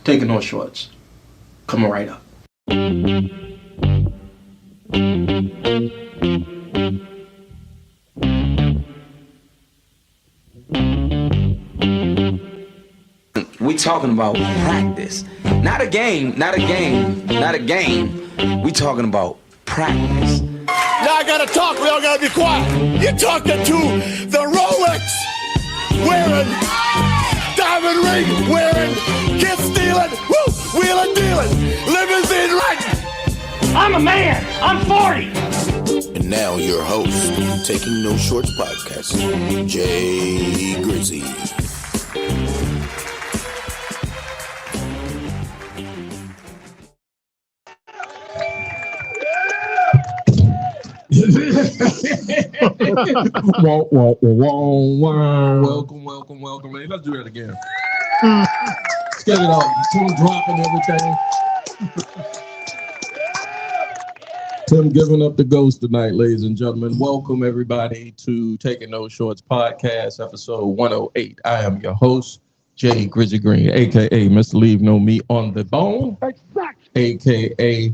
Taking no shorts. Coming right up. We talking about practice. Not a game. We talking about practice. Now I gotta talk, we all gotta be quiet. You're talking to the Rolex wearing, diamond ring wearing, kiss stealing, woo, wheeling dealing, limousine riding. I'm a man. I'm 40. And now your host, Taking No Shorts podcast, Jay Grizzy. Welcome. Hey, let's do that again. Let's get it off. Tim dropping everything. Tim giving up the ghost tonight, ladies and gentlemen. Welcome everybody to Taking No Shorts podcast, episode 108. I am your host, Jay Grizzy Green, aka Mr. Leave No Meat on the Bone, aka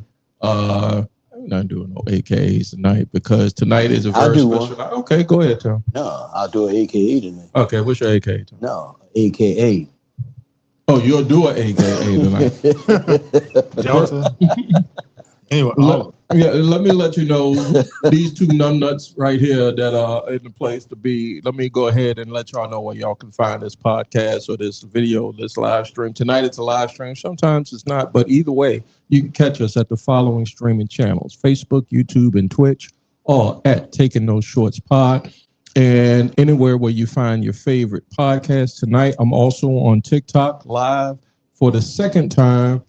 I'm not doing no AKAs tonight because tonight is a very special night. Okay, go ahead, Tom. No, I'll do an AKA tonight. Okay, what's your AKA, Tom? No, AKA. Oh, you'll do an AKA tonight. Anyway, let me let you know these two numbnuts right here that are in the place to be. Let me go ahead and let y'all know where y'all can find this podcast or this video, this live stream. Tonight it's a live stream. Sometimes it's not, but either way, you can catch us at the following streaming channels: Facebook, YouTube, and Twitch, or at Taking No Shorts Pod. And anywhere where you find your favorite podcast. Tonight, I'm also on TikTok live for the second time.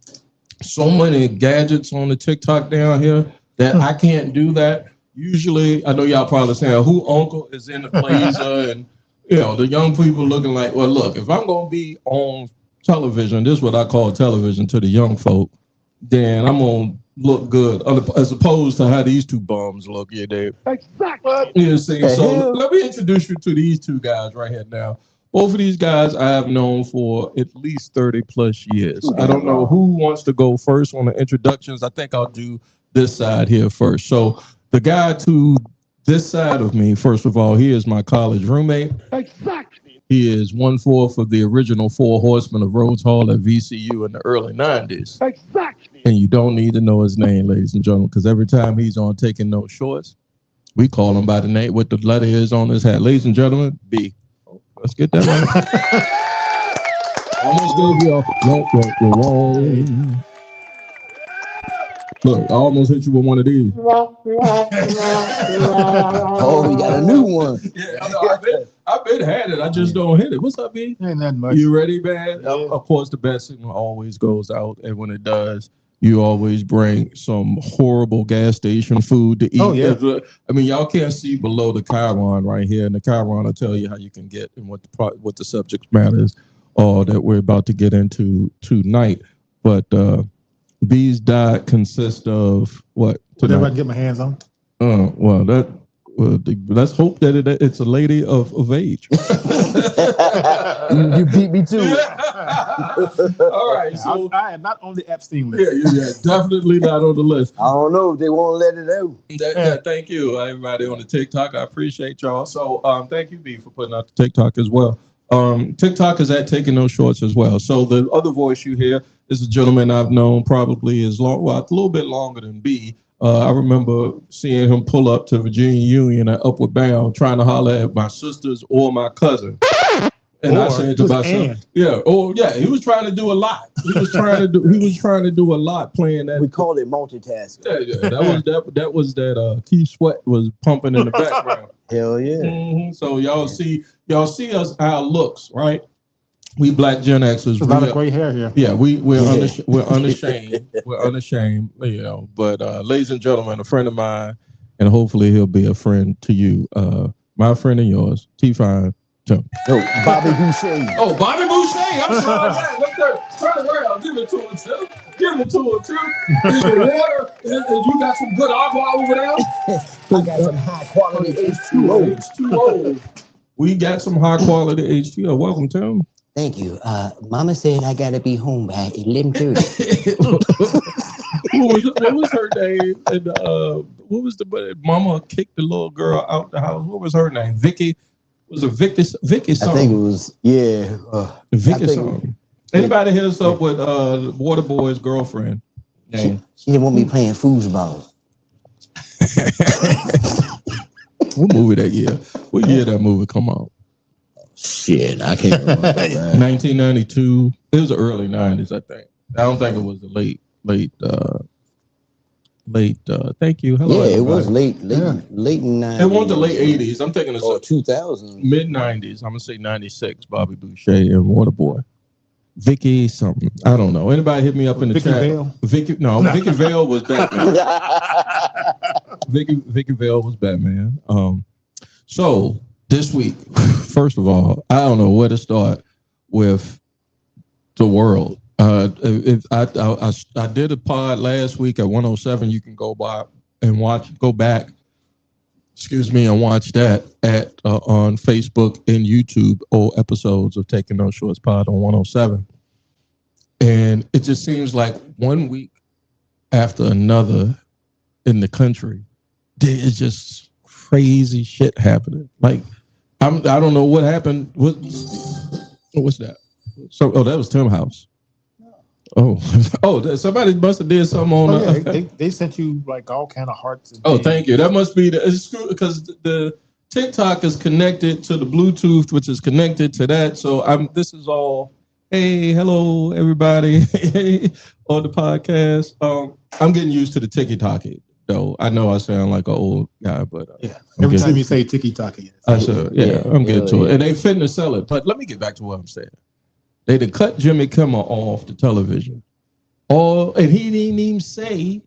So many gadgets on the TikTok down here that I can't do that. Usually, I know y'all probably saying, who uncle is in the blazer? And, you know, the young people looking like, well, look, if I'm going to be on television, this is what I call television to the young folk, then I'm going to look good as opposed to how these two bums look. Yeah, Dave. exactly. You see, so let me introduce you to these two guys right here now. Both of these guys I have known for at least 30 plus years. I don't know who wants to go first on the introductions. I think I'll do this side here first. So the guy to this side of me, first of all, he is my college roommate. Exactly. He is 1/4 of the original Four Horsemen of Rhodes Hall at VCU in the early 90s. Exactly. And you don't need to know his name, ladies and gentlemen, because every time he's on Taking No Shorts, we call him by the name, what the letter is on his hat. Ladies and gentlemen, B. Let's get that right. Almost gave you a look, I almost hit you with one of these. Oh, we got a new one. Yeah, I've been had it. I just don't hit it. What's up, B? Ain't that much. You ready, man? Yeah. Of course, the best signal always goes out, and when it does, you always bring some horrible gas station food to eat. Oh, yeah. I mean, y'all can't see below the Chiron right here, and the Chiron will tell you how you can get and what the subject matter is, that we're about to get into tonight. But these diet consist of what? Whatever I can get my hands on. Let's hope that it's a lady of age. You beat me too. All right, so I am not on the Epstein list. yeah, definitely not on the list. I don't know if they won't let it out. Thank you, everybody on the TikTok. I appreciate y'all. So, thank you, B, for putting out the TikTok as well. TikTok is at Taking No Shorts as well. So the other voice you hear is a gentleman I've known probably a little bit longer than B. I remember seeing him pull up to Virginia Union at Upward Bound, trying to holler at my sisters or my cousin. And I said to myself, he was trying to do a lot. He was trying to do a lot playing that. We call it multitasking. Yeah. That was that Keith Sweat was pumping in the background. Hell yeah. Mm-hmm. So y'all see us, our looks, right? We Black Gen Xers. There's a lot of gray hair here. Yeah, we're unashamed. We're unashamed, you know. But ladies and gentlemen, a friend of mine, and hopefully he'll be a friend to you. My friend and yours, T-Fine Tim. No, Bobby Boucher. Oh, Bobby Boucher. I'm sorry. Let's turn around. Give it to him, Tim. Give it to him, Tim. Is your water? You got some good alcohol over there? I got some high quality H2O. We got some high quality H2O. Welcome, Tim. Thank you. Mama said I gotta be home by 11:30. What was her name? And what was the mama kicked the little girl out the house? What was her name? Vicky. Was it Vicky song? I think it was, yeah. Vicky song. Anybody hit us up with Waterboy's girlfriend? She didn't want me playing foosball. What movie that year? What year that movie come out? Shit, I can't remember. 1992. It was the early 90s, I think. I don't think it was the late. Thank you. Hello. Yeah, it everybody. was late 90s. It wasn't the late 80s. I'm thinking it's 2000. mid 90s. I'm gonna say 96. Bobby Boucher and Waterboy. Vicky something. I don't know. Anybody hit me up in the chat? Vale? Vicky Vale was Batman. Vicky Vale was Batman. So this week, first of all, I don't know where to start with the world. I did a pod last week at 107. You can go back and watch that at on Facebook and YouTube, old episodes of Taking No Shorts Pod on 107. And it just seems like one week after another in the country, there is just crazy shit happening. Like I don't know what happened. What's that? So that was Tim House. Somebody must have did something on. They sent you like all kind of hearts. And thank you. That must be because the TikTok is connected to the Bluetooth, which is connected to that. So this is all. Hey, hello everybody on the podcast. I'm getting used to the TikTok though. I know I sound like an old guy, but every time you say TikTok, I should. I'm getting to it, and they finna sell it. But let me get back to what I'm saying. They done cut Jimmy Kimmel off the television. And he didn't even say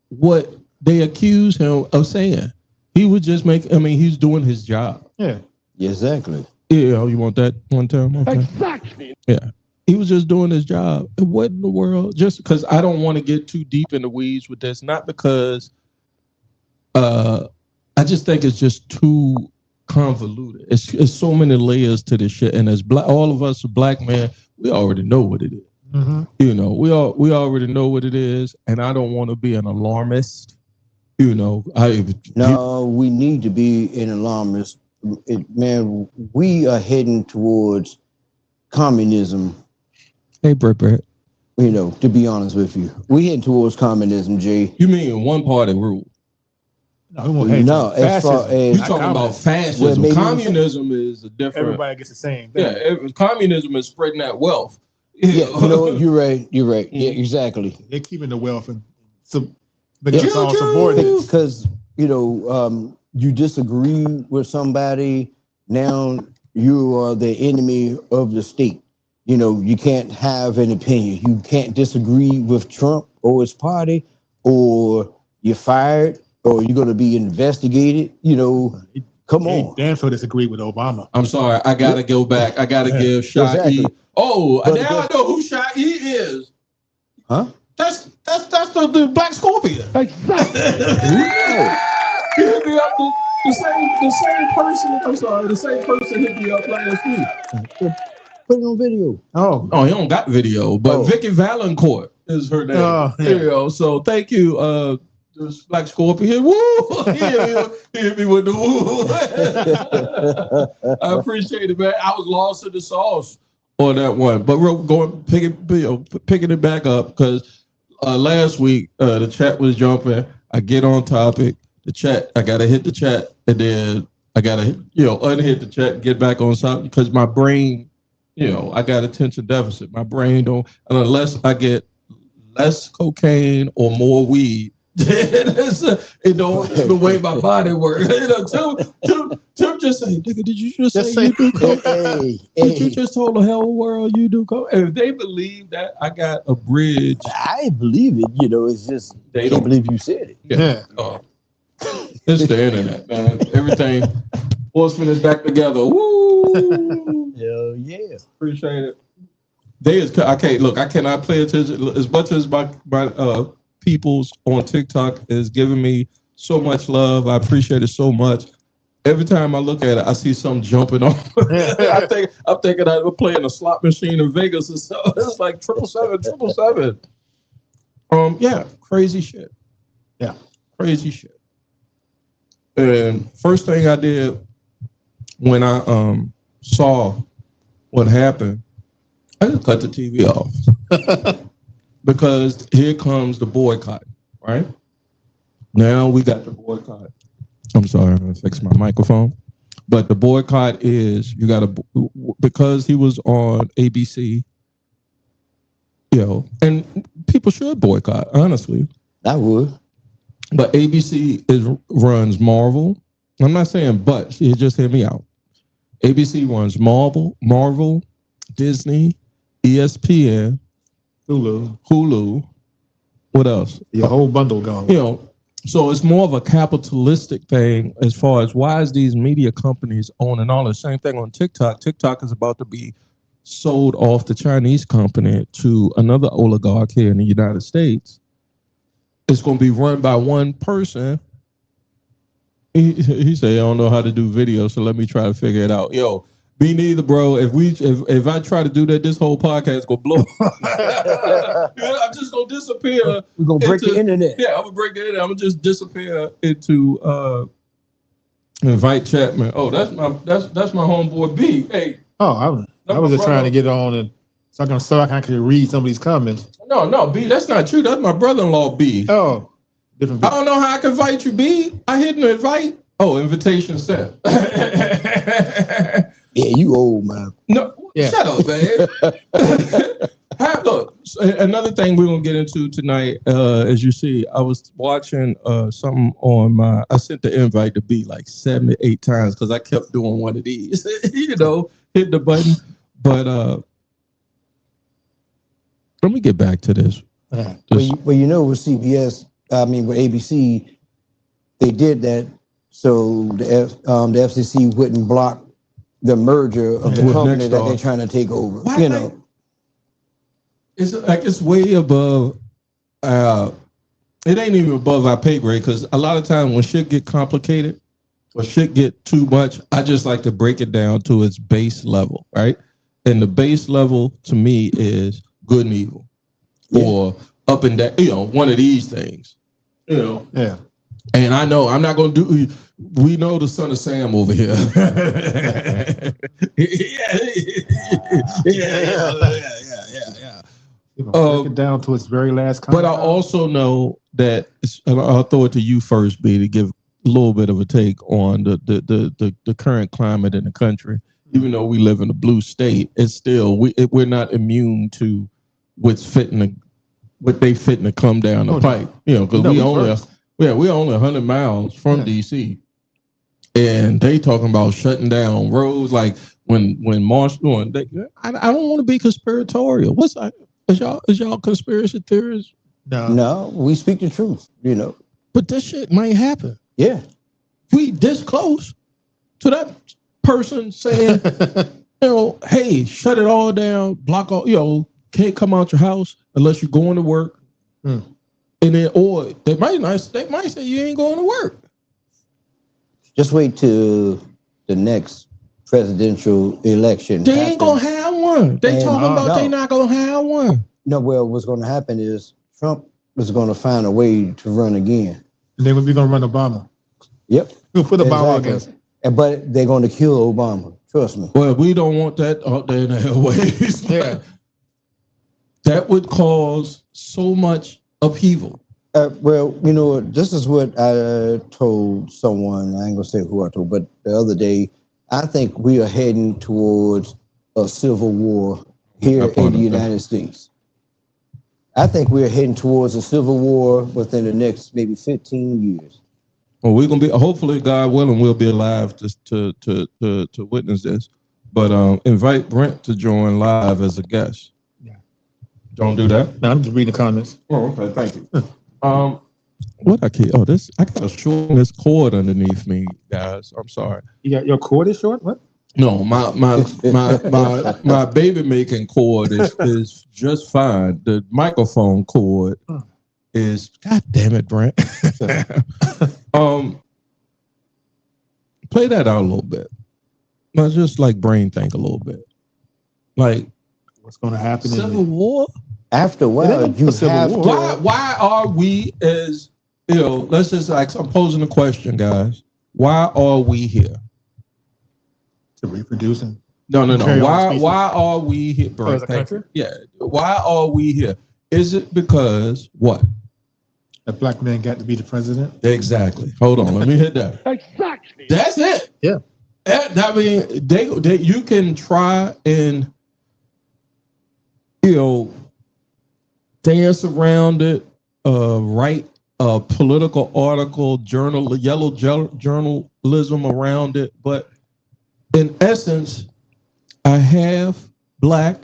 what they accused him of saying. He was just he's doing his job. Yeah. Exactly. Yeah, you want that one time? Okay. Exactly. Yeah. He was just doing his job. And what in the world? Just because I don't want to get too deep in the weeds with this, not because I just think it's just too convoluted. It's so many layers to this shit, and as all of us are black men, we already know what it is. Mm-hmm. You know, we already know what it is, and I don't want to be an alarmist. You know, we need to be an alarmist. Man, we are heading towards communism. Hey, Brett. You know, to be honest with you, we heading towards communism, Jay. You mean one party rule? No, as far as you're talking about fascism. Well, communism is a different. Everybody gets the same thing. Yeah, communism is spreading that wealth. Yeah, you know what? You're right. Yeah, exactly. They're keeping the wealth and it's all subordinates. Because you disagree with somebody, now you are the enemy of the state. You know, you can't have an opinion. You can't disagree with Trump or his party, or you're fired. Or you're going to be investigated, come on. Dan sure disagree with Obama. I'm sorry, I got to go back. I got to give Shai-E. Oh, now I know who Shai-E is. Huh? That's the Black Scorpion. Exactly. He hit me up, the same person. I'm sorry, the same person hit me up last week. Put it on video. Oh, he don't got video, but Vicky Valancourt is her name. Oh, yeah. So thank you, Black Scorpion. Woo! He hit me with the woo. I appreciate it, man. I was lost in the sauce on that one, but we're going picking it back up because last week the chat was jumping. I get on topic. The chat, I gotta hit the chat, and then I gotta unhit the chat and get back on topic because my brain, I got attention deficit. My brain don't, unless I get less cocaine or more weed. It don't the way my body works. Tim just say, nigga, did you just say you do coke? Did you just told the whole world you do coke? And if they believe that I got a bridge, I believe it. It's just they don't believe you said it. Yeah. It's the internet, man. Everything. Horseman is back together. Woo! Hell yeah. Appreciate it. I cannot pay attention as much as my peoples on TikTok is giving me so much love. I appreciate it so much. Every time I look at it, I see something jumping off. I'm thinking I was playing a slot machine in Vegas or something. It's like 777. Yeah, crazy shit. Yeah, crazy shit. And first thing I did when I saw what happened, I just cut the TV off because here comes the boycott. Right now, we got the boycott. I'm sorry, I'm gonna fix my microphone. But the boycott is you got to because he was on ABC, and people should boycott. Honestly, I would. But ABC runs Marvel. I'm not saying but. You just hear me out. ABC runs Marvel, Disney, ESPN, Hulu. What else? Your whole bundle gone. So it's more of a capitalistic thing as far as why is these media companies owning all the same thing on TikTok. TikTok is about to be sold off the Chinese company to another oligarch here in the United States. It's going to be run by one person. He said, I don't know how to do video, so let me try to figure it out. Me neither, bro. If I try to do that, this whole podcast gonna blow. I'm just gonna disappear. We're gonna break the internet. Yeah, I'm gonna break the internet. I'm gonna just disappear into invite Chapman. Oh, that's my homeboy B. Hey. Oh, I was just trying to get on and so I can actually read some of these comments. No, B, that's not you. That's my brother-in-law, B. Oh, different. I don't know how I can invite you, B. I hit an invite. Oh, invitation sent. Yeah, you old, man. No, yeah. Shut up, man. Look, another thing we're going to get into tonight, as you see, I was watching something on I sent the invite to B like 7 to 8 times because I kept doing one of these, hit the button. But let me get back to this. Well, with CBS, with ABC, they did that so the FCC wouldn't block the merger of the company that they're trying to take over. It's like it's way above. It ain't even above our pay grade because a lot of times when shit get complicated or shit get too much, I just like to break it down to its base level, right? And the base level to me is good and evil, or up and down. One of these things. Yeah. And I know I'm not going to do. We know the son of Sam over here. Yeah. Break it down to its very last comment. But I also know that I'll throw it to you first, B, to give a little bit of a take on the current climate in the country. Even though we live in a blue state, it's still we're not immune to what they fitting to come down the pipe. Because we're only 100 miles from DC, and they talking about shutting down roads. Like when Marsh going, I don't want to be conspiratorial. What's that? Is y'all conspiracy theorists? No, we speak the truth. But this shit might happen. Yeah, we this close to that person saying, hey, shut it all down, block all, can't come out your house unless you're going to work. And then, or they might say you ain't going to work. Just wait till the next presidential election. They ain't gonna have one. They talking about they not gonna have one. No, well, what's gonna happen is Trump is gonna find a way to run again. And they're gonna run Obama. Yep. We'll put Obama against. But they're gonna kill Obama. Trust me. Well, we don't want that out there in the airways. Yeah. That would cause so much upheaval. This is what I told someone. I ain't gonna say who I told, but the other day, I think we are heading towards a civil war here in the United States. I think we're heading towards a civil war within the next maybe 15 years. Well, we're gonna be. Hopefully, God willing, we'll be alive to witness this. But invite Brent to join live as a guest. Yeah. Don't do that. No, I'm just reading the comments. Oh, okay. Thank you. What I can't. I got a short this cord underneath me, guys. I'm sorry. You got your cord is short. What? No, my baby making cord is just fine. The microphone cord is. God damn it, Brent. Play that out a little bit. Now, just like brain think a little bit. Like, what's going to happen? Civil War? After a while, you have to. Why are we as, let's just like, I'm posing a question, guys. Why are we here? To reproduce and No. Why are we here? As a country? Yeah. Why are we here? Is it because what? A black man got to be the president? Exactly. Hold on. Let me hit that. Exactly. That's it. Yeah. I mean, they you can try and dance around it, write a political article, yellow journalism around it, but in essence, a half black,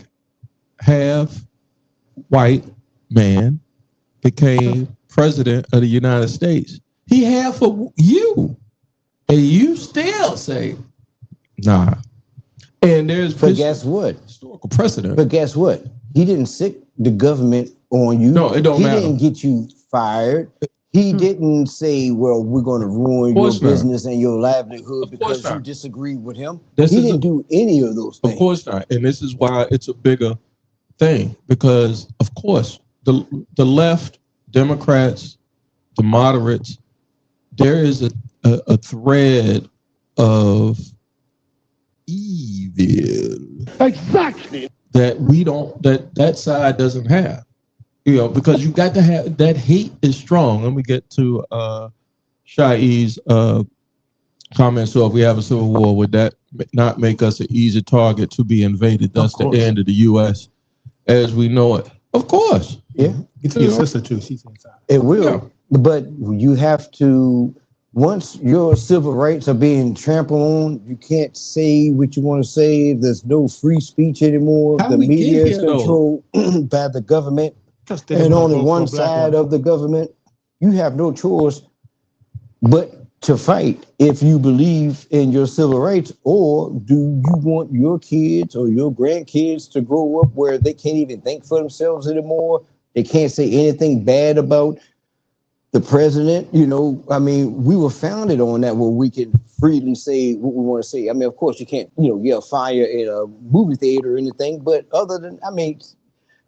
half white man became president of the United States. He half of you, and you still say, nah. And there's guess what? Historical precedent. But guess what? He didn't sick the government on you. No, it don't matter. He didn't get you fired. He didn't say, well, we're going to ruin your business and your livelihood because you disagree with him. He didn't do any of those things. Of course not. And this is why it's a bigger thing, because, of course, the left, Democrats, the moderates, there is a thread of evil. Exactly. That we don't, that side doesn't have. Because you got to have, that hate is strong. Let me get to Shai's comment. So if we have a civil war, would that not make us an easy target to be invaded? Thus the end of the U.S. as we know it. Of course. Yeah. Get to your sister too. She's inside. It will. Yeah. But you have to, once your civil rights are being trampled on, you can't say what you want to say. There's no free speech anymore. The media is controlled by the government. And only one side of the government. You have no choice but to fight if you believe in your civil rights. Or do you want your kids or your grandkids to grow up where they can't even think for themselves anymore? They can't say anything bad about the president. I mean, we were founded on that, where we can freely say what we want to say. I mean, of course, you can't, yell fire in a movie theater or anything. But other than,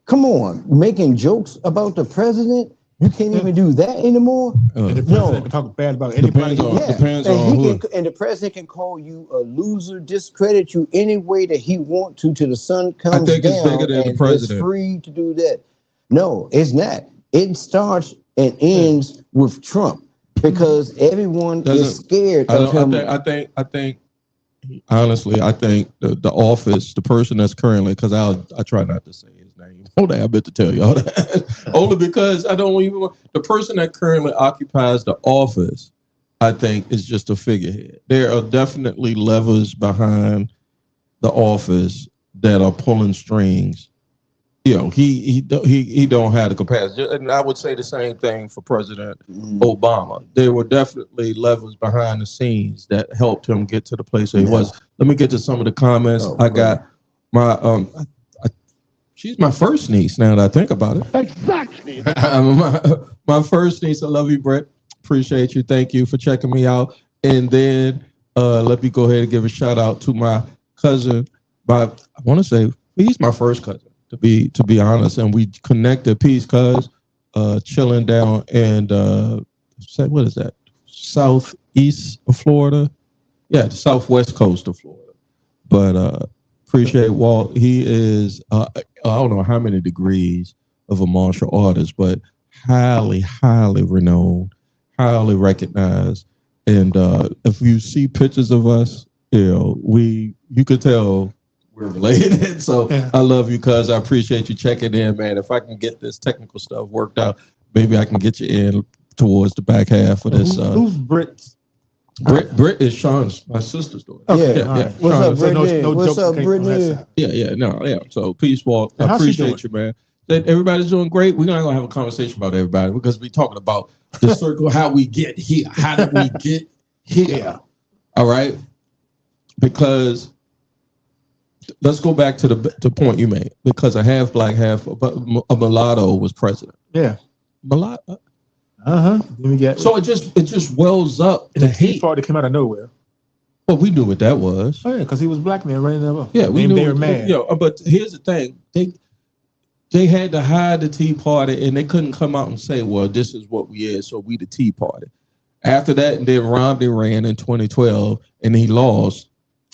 come on, making jokes about the president, you can't even do that anymore. And the president can talk bad about anybody. Depends on who. And the president can call you a loser, discredit you any way that he wants to till the sun comes down. I think it's bigger than the president. It's free to do that. No, it's not. It starts and ends with Trump because everyone is scared of him. I think. Honestly, I think the office, the person that's currently, because I try not to say his name. Hold on, I meant to tell y'all that. Only because I don't even want, the person that currently occupies the office, I think, is just a figurehead. There are definitely levers behind the office that are pulling strings. He don't have the capacity. And I would say the same thing for President Obama. There were definitely levers behind the scenes that helped him get to the place where he was. Let me get to some of the comments. I got my she's my first niece now that I think about it. Exactly. my first niece. I love you, Brett. Appreciate you. Thank you for checking me out. And then let me go ahead and give a shout out to my cousin. I want to say he's my first cousin. To be honest, and we connected. Peace, cuz chilling down and what is that? Southeast of Florida, the southwest coast of Florida. But appreciate Walt. He is I don't know how many degrees of a martial artist, but highly renowned, highly recognized. And if you see pictures of us, you could tell we're related. So I love you, cuz. I appreciate you checking in, man. If I can get this technical stuff worked out, maybe I can get you in towards the back half of this. Who's Britt? Britt is Sean's, my sister's daughter. Okay. Yeah. What's up, Brittany? What's up, Brittany? Yeah. So peace, Walt. I appreciate you, man. Everybody's doing great. We're not gonna have a conversation about everybody because we're talking about the circle, how we get here. How did we get here? Yeah. All right. Because let's go back to the point you made. Because a half black, half a mulatto was president. Yeah. Well, we knew what that was. Oh yeah, because he was black man running them up. Yeah, we knew they were mad. But here's the thing: they had to hide the Tea Party, and they couldn't come out and say, "Well, this is what we is, so we the Tea Party." After that, and then Romney ran in 2012, and he lost.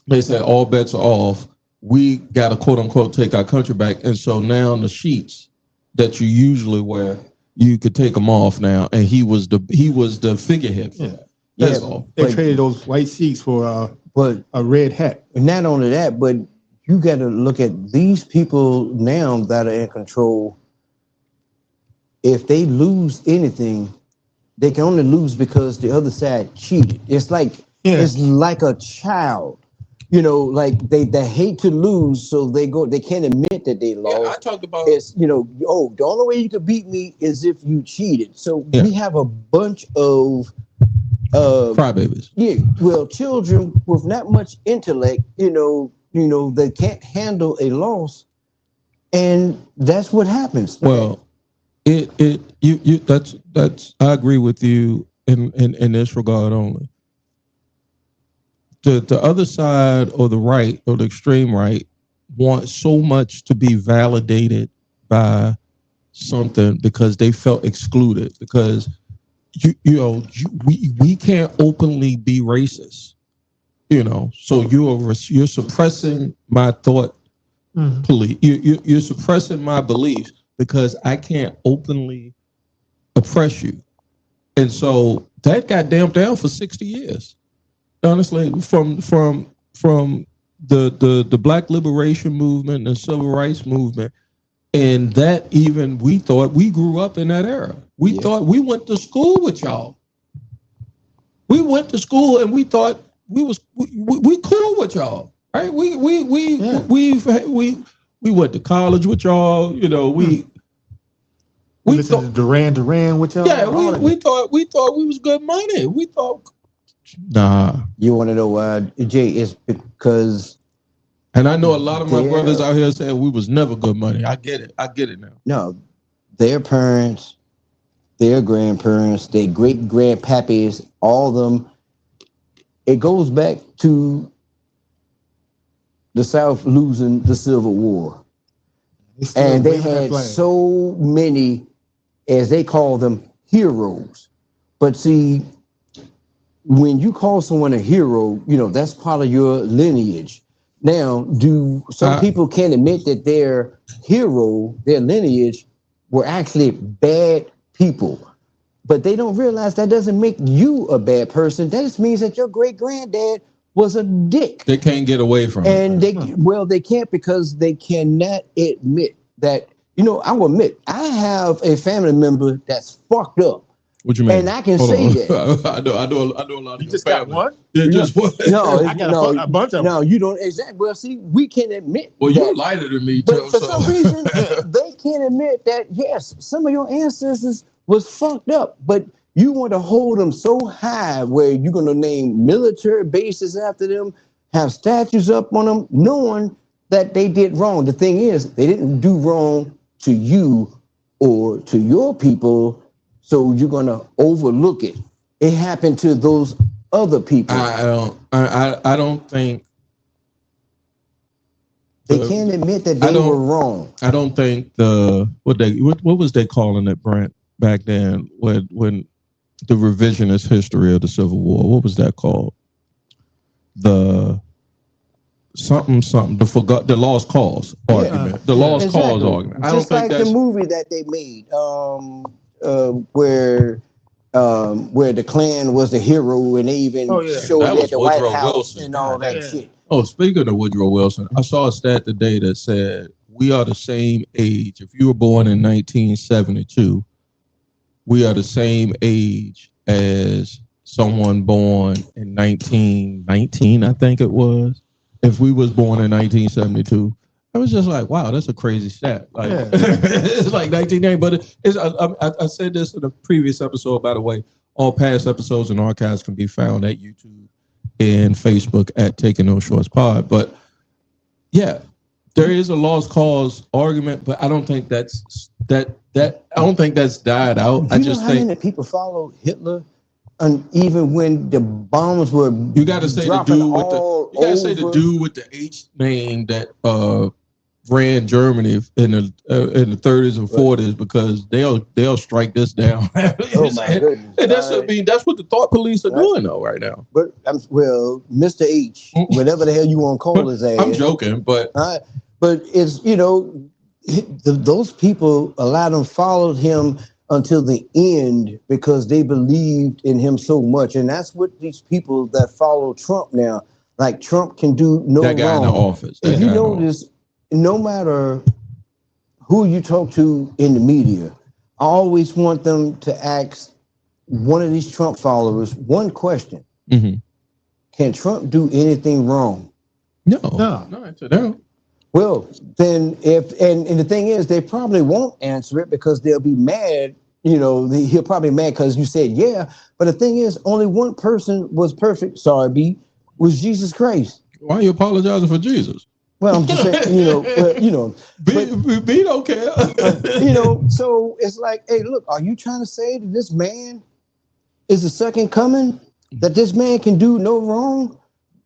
They said all bets are off. We got to quote unquote take our country back, and so now the sheets that you usually wear, you could take them off now, and he was the figurehead for that. That's all. They traded those white sheets for a red hat. And not only that, but you got to look at these people now that are in control. If they lose anything, they can only lose because the other side cheated. It's like a child. Like they hate to lose, so they can't admit that they lost. Yeah, I talked about it's the only way you can beat me is if you cheated. So we have a bunch of crybabies. Yeah, well, children with not much intellect, they can't handle a loss, and that's what happens. Well, that's I agree with you in this regard only. The other side or the right or the extreme right want so much to be validated by something because they felt excluded because we can't openly be racist, so you're suppressing my thought police. You're suppressing my beliefs because I can't openly oppress you. And so that got damped down for 60 years. Honestly, from the Black liberation movement and civil rights movement, and that even we thought we grew up in that era. We thought we went to school with y'all. We went to school and we thought we cool with y'all, right? We went to college with y'all. We listened to Duran with y'all. Yeah, we thought we was good money. We thought. Nah. You want to know why, Jay? It's because, and I know a lot of my brothers out here saying we was never good money. I get it now. No, their parents, their grandparents, their great grandpappies, all of them. It goes back to the South losing the Civil War, and they had so many, as they call them, heroes. But see, when you call someone a hero, that's part of your lineage. Now, do some people can't admit that their hero, their lineage, were actually bad people? But they don't realize that doesn't make you a bad person. That just means that your great granddad was a dick. They can't get away from it. And they can't because they cannot admit that, I will admit, I have a family member that's fucked up. What you mean? And I can say that. I know a lot of you just got one? Yeah, just one. No, I got a bunch of them. No, you don't. Exactly. Well, see, we can admit. Well, that. you're lighter than me, but too. For some reason, they can't admit that, yes, some of your ancestors was fucked up, but you want to hold them so high where you're going to name military bases after them, have statues up on them, knowing that they did wrong. The thing is, they didn't do wrong to you or to your people. So you're gonna overlook it. It happened to those other people. I don't think they can't admit that they were wrong. I don't think what was they calling it, Brent, back then when the revisionist history of the Civil War. What was that called? The the lost cause argument. The lost cause argument. Just like the movie that they made. Where the Klan was the hero, and they even showed it at the White House Wilson. And all that shit. Oh, speaking of Woodrow Wilson, I saw a stat today that said we are the same age. If you were born in 1972, we are the same age as someone born in 1919, I think it was. If we was born in 1972. I was just like, wow, that's a crazy stat. Like, it's like 1990, but I said this in a previous episode, by the way. All past episodes and archives can be found at YouTube and Facebook at Taking No Shorts Pod. But yeah, there is a lost cause argument, but I don't think that's died out. I just think how many people follow Hitler And even when the bombs were, you got to say the dropping dude with all the, you got to say the over. dude with the H name that ran Germany in the 30s and 40s, because they'll strike this down. Oh my goodness! And that's that's what the thought police are doing though right now. But well, Mr. H, whatever the hell you want to call his ass. I'm joking, but it's those people, a lot of them followed him until the end because they believed in him so much, and that's what these people that follow Trump now. Like Trump can do no that guy wrong. in the office. If you notice, no matter who you talk to in the media, I always want them to ask one of these Trump followers one question. Mm-hmm. Can Trump do anything wrong? No. Well, then and the thing is, they probably won't answer it because they'll be mad. He'll probably be mad because you said yeah. But the thing is, only one person was perfect. Sorry, B, was Jesus Christ. Why are you apologizing for Jesus? Well, I'm just saying, B don't care. So it's like, hey, look, are you trying to say that this man is the second coming? That this man can do no wrong?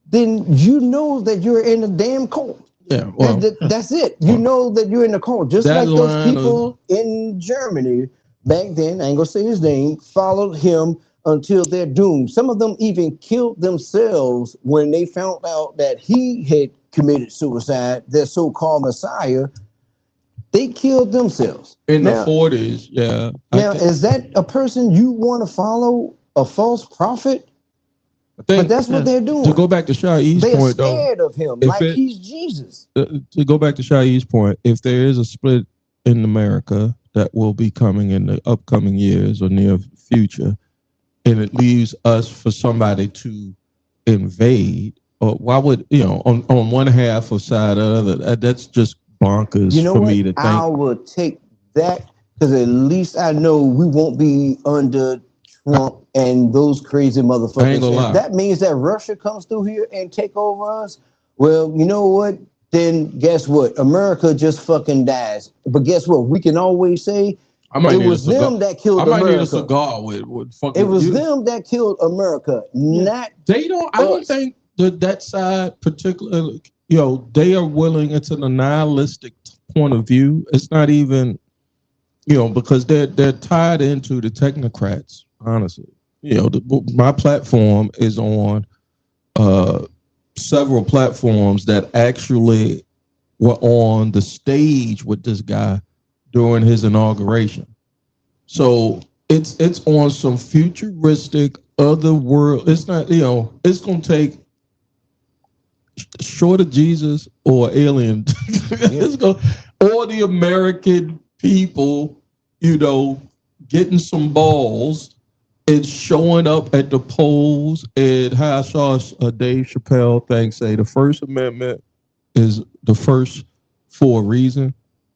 Then you know that you're in a damn cult. Yeah, well, that's it. You know that you're in a cult. Just like those people in Germany back then, I ain't gonna say his name, followed him until they're doomed. Some of them even killed themselves when they found out that he had committed suicide, their so-called Messiah. They killed themselves. In the 40s, yeah. Now, is that a person you want to follow, a false prophet? But that's what they're doing. To go back to Shai's point, they're scared of him, like he's Jesus. To go back to Shai's point, if there is a split in America that will be coming in the upcoming years or near future, and it leaves us for somebody to invade, or why would on one half or side or the other? That's just bonkers for me to think. I would take that because at least I know we won't be under Trump and those crazy motherfuckers. I ain't gonna lie. That means that Russia comes through here and take over us. Well, you know what? Then guess what? America just fucking dies. But guess what? We can always say it was them that killed America. I might need a cigar with fucking. It was them that killed America, not they don't. I don't think that side particularly. They are willing. It's an nihilistic point of view. It's not even, because they're tied into the technocrats. Honestly, my platform is on several platforms that actually were on the stage with this guy during his inauguration. So it's on some futuristic other world. It's not, it's going to take short of Jesus or alien, or the American people, getting some balls and showing up at the polls. And how I saw Dave Chappelle thing say the First Amendment is the first for a reason.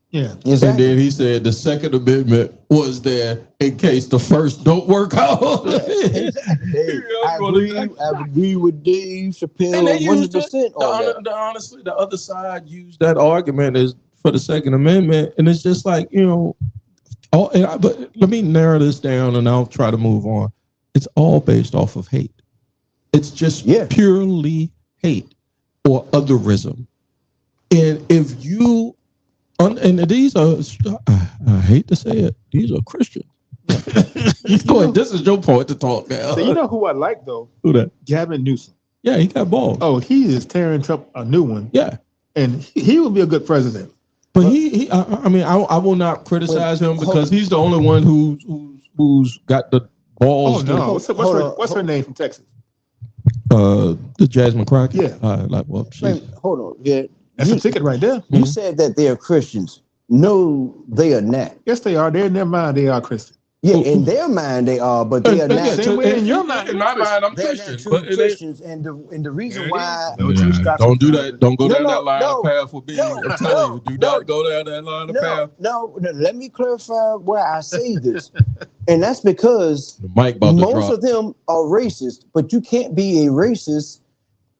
Yeah. Exactly. And then he said the Second Amendment was there in case the first don't work out. Hey, I agree with Dave Chappelle 100% on that. Honestly, the other side used that argument as for the Second Amendment, and it's just like, but let me narrow this down and I'll try to move on. It's all based off of hate. It's just purely hate or otherism. And if you, and these are, I hate to say it, these are Christians. Go ahead, this is your point to talk now. So you know who I like though? Who that? Gavin Newsom. Yeah, he got balls. Oh, he is tearing Trump a new one. Yeah. And he would be a good president. But I will not criticize him because he's the only one who's got the balls. Oh no! What's her name from Texas? The Jasmine Crockett. Yeah. Hold on. Yeah, that's a ticket right there. You said that they are Christians. No, they are not. Yes, they are. They're in their mind. They are Christian. Yeah, in their mind they are, but they are not. Same way in your mind. In my mind, I'm They're Christian. not true Christians, and the reason why don't do that. Don't go down that line of path for me. I'm telling you, do not go down that line of path. No, let me clarify why I say this. And that's because most of them are racist, but you can't be a racist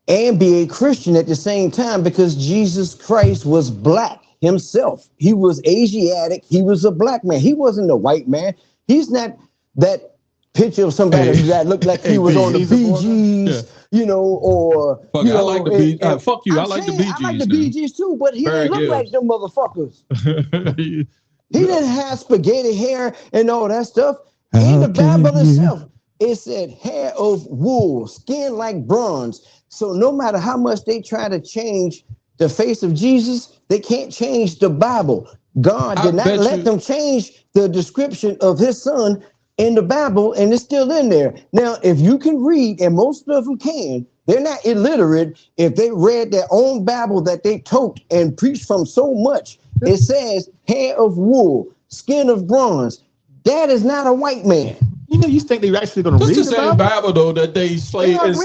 and be a Christian at the same time because Jesus Christ was black himself. He was Asiatic. He was a black man. He wasn't a white man. He's not that picture of somebody that looked like he was on the Bee Gees, you know, or fuck, you know, I like the Bee. Fuck you, I like the Bee Gees. I like the Bee Gees too, but he didn't look like them motherfuckers. He didn't have spaghetti hair and all that stuff. In the Bible itself, it said hair of wool, skin like bronze. So no matter how much they try to change the face of Jesus, they can't change the Bible. God did not let them change the description of his son in the Bible, and it's still in there. Now, if you can read, and most of them can, they're not illiterate. If they read their own Bible that they tote and preached from so much, it says hair of wool, skin of bronze. That is not a white man. You know, you think they're actually going to read the same Bible though that they enslaved us.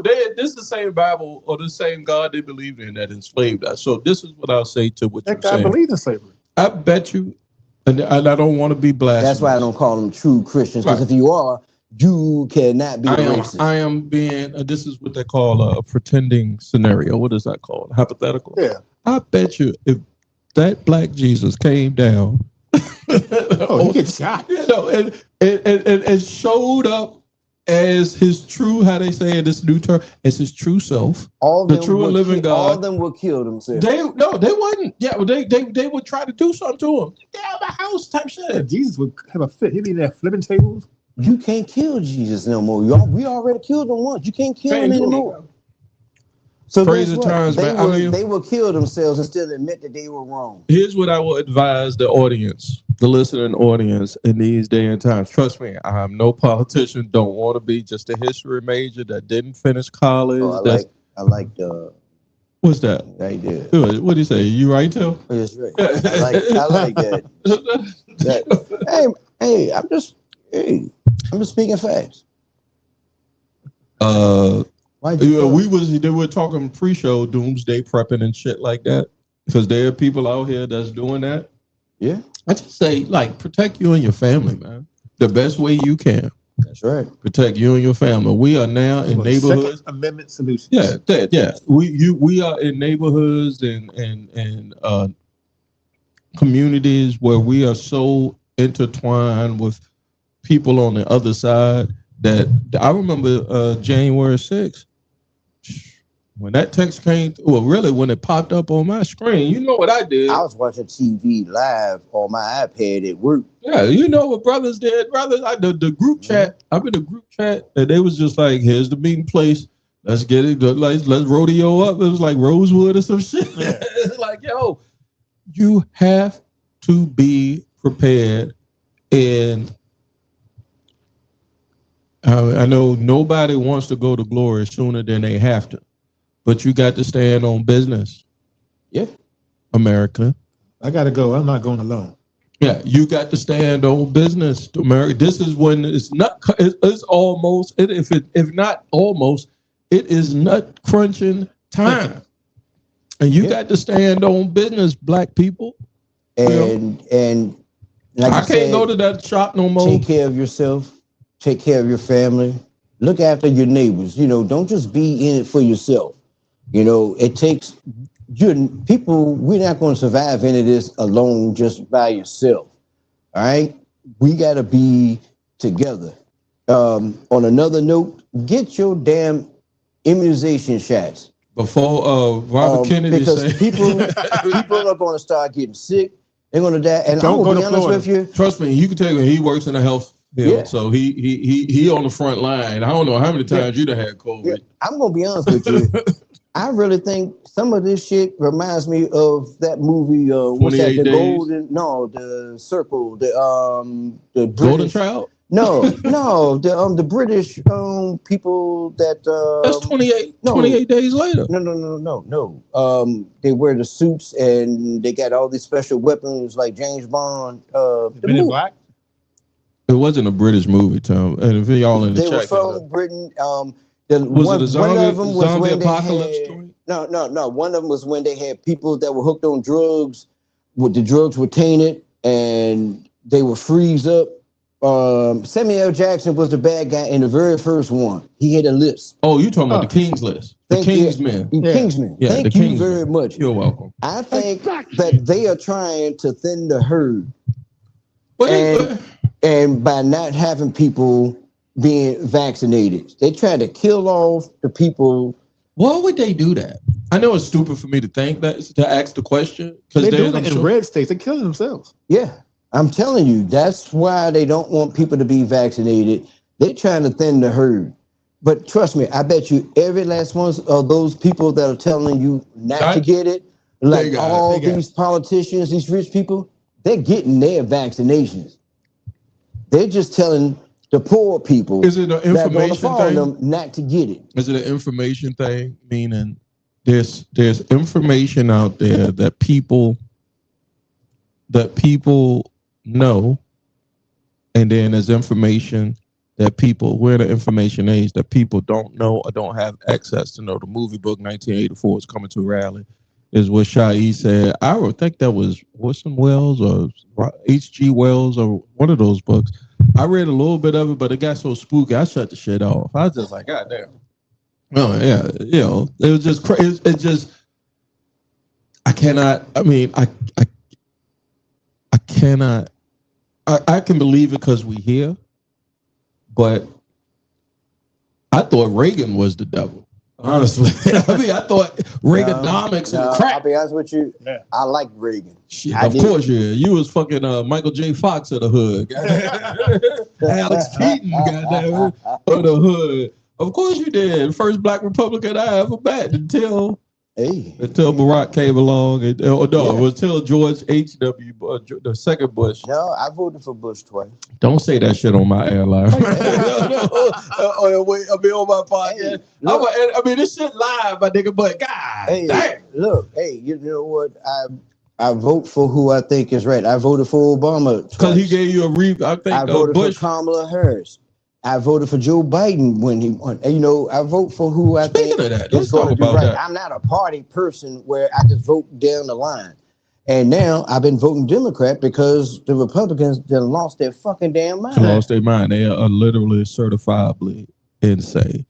This is the same Bible or the same God they believed in that enslaved us. So this is what I'll say to what you're saying. I believe in slavery. I bet you, and I don't want to be blasphemous. That's why I don't call them true Christians, because if you are, you cannot be racist. I am being, this is what they call a pretending scenario. What is that called? Hypothetical? Yeah. I bet you if that black Jesus came down, he gets shot. You know, and showed up as his true, how they say it, this new term, as his true self, the true and living God. All of them will kill themselves. They wouldn't. Yeah, they would try to do something to him. Get out of the house type shit. Yeah, Jesus would have a fit. He'd be there flipping tables. You can't kill Jesus no more. We already killed him once. You can't kill him anymore. So crazy times, man. They will kill themselves and still admit that they were wrong. Here's what I will advise the audience, the listening audience in these day and times. Trust me, I'm no politician, don't want to be, just a history major that didn't finish college. I like the... What's that? I did. What do you say? You right, too? That's right. I like that. Hey, I'm just speaking facts. They were talking pre-show doomsday prepping and shit like that, because there are people out here that's doing that. Yeah, I just say, like, protect you and your family, man, the best way you can. That's right. Protect you and your family. We are now in neighborhoods. Second Amendment solutions. Yeah. We are in neighborhoods and communities where we are so intertwined with people on the other side that I remember January 6th. When that text came, when it popped up on my screen, you know what I did? I was watching TV live on my iPad at work. Yeah, you know what brothers did? Brothers, the group chat, I'm in the group chat, and they was just like, here's the meeting place. Let's get it. Let's rodeo up. It was like Rosewood or some shit. Yeah. It's like, yo, you have to be prepared. And I know nobody wants to go to glory sooner than they have to. But you got to stand on business. Yeah. America. I got to go. I'm not going alone. Yeah, you got to stand on business to America. This is when it's almost, if not almost, it is nut crunching time. And you got to stand on business, black people. And like I can't go to that shop no more. Take care of yourself. Take care of your family. Look after your neighbors. Don't just be in it for yourself. It takes people. We're not going to survive any of this alone, just by yourself. All right, we got to be together. On another note, get your damn immunization shots before Robert Kennedy because said people are going to start getting sick. They're going to die. And I'm going to be honest with you. Trust me, you can tell me he works in the health. So he on the front line. I don't know how many times you'd have had COVID. Yeah. I'm going to be honest with you. I really think some of this shit reminds me of that movie. What's that? The Days? The Circle. The British, Golden Child. No, the British people that that's 28 days later. No. They wear the suits and they got all these special weapons like James Bond. Men in Black. It wasn't a British movie, Tom. And if y'all in the they chat, were from Britain. Was it a zombie, one of them was zombie when apocalypse story? No. One of them was when they had people that were hooked on drugs. The drugs were tainted and they would freeze up. Samuel Jackson was the bad guy in the very first one. He had a list. Oh, you talking about the King's List? The Kingsmen. Kingsmen. Yeah, Thank you very much. You're welcome. I think that they are trying to thin the herd. and by not having people being vaccinated, they try to kill off the people. Why would they do that? I know it's stupid for me to think that, to ask the question. They're doing it in red states. They're killing themselves. Yeah, I'm telling you, that's why they don't want people to be vaccinated. They're trying to thin the herd. But trust me, I bet you every last one of those people that are telling you not to get it, like all these politicians, these rich people, they're getting their vaccinations. They're just telling the poor people is it an information thing? Them not to get it. Is it an information thing? Meaning there's information out there that people know, and then there's information that people, we're in the information age, that people don't know or don't have access to know. The movie book 1984 is coming to rally, is what Shai said. I would think that was Orson Welles or H.G. Wells or one of those books. I read a little bit of it, but it got so spooky, I shut the shit off. I was just like, God damn. Oh, yeah, you know, it was just crazy. It just, I cannot, I mean, I cannot, I can believe it because we here, but I thought Reagan was the devil. Honestly, I mean, I thought Reaganomics and crack. I'll be honest with you. Yeah. I like Reagan. Shit, of course, yeah. You was fucking Michael J. Fox of the hood. Alex Keaton, goddamn, of the hood. Of course you did. First black Republican I ever met until Barack came along. It was until George H.W. the second Bush. No, I voted for Bush twice. Don't say that shit on my airline. On my podcast. I mean, this shit live, my nigga, but God damn. Look, you know what? I vote for who I think is right. I voted for Obama because he gave you a I voted Bush. For Kamala Harris. I voted for Joe Biden when he won. And, you know, I vote for who I think is going to do right. I'm not a party person where I just vote down the line. And now I've been voting Democrat because the Republicans lost their fucking damn mind. Lost their mind. They are literally certifiably insane.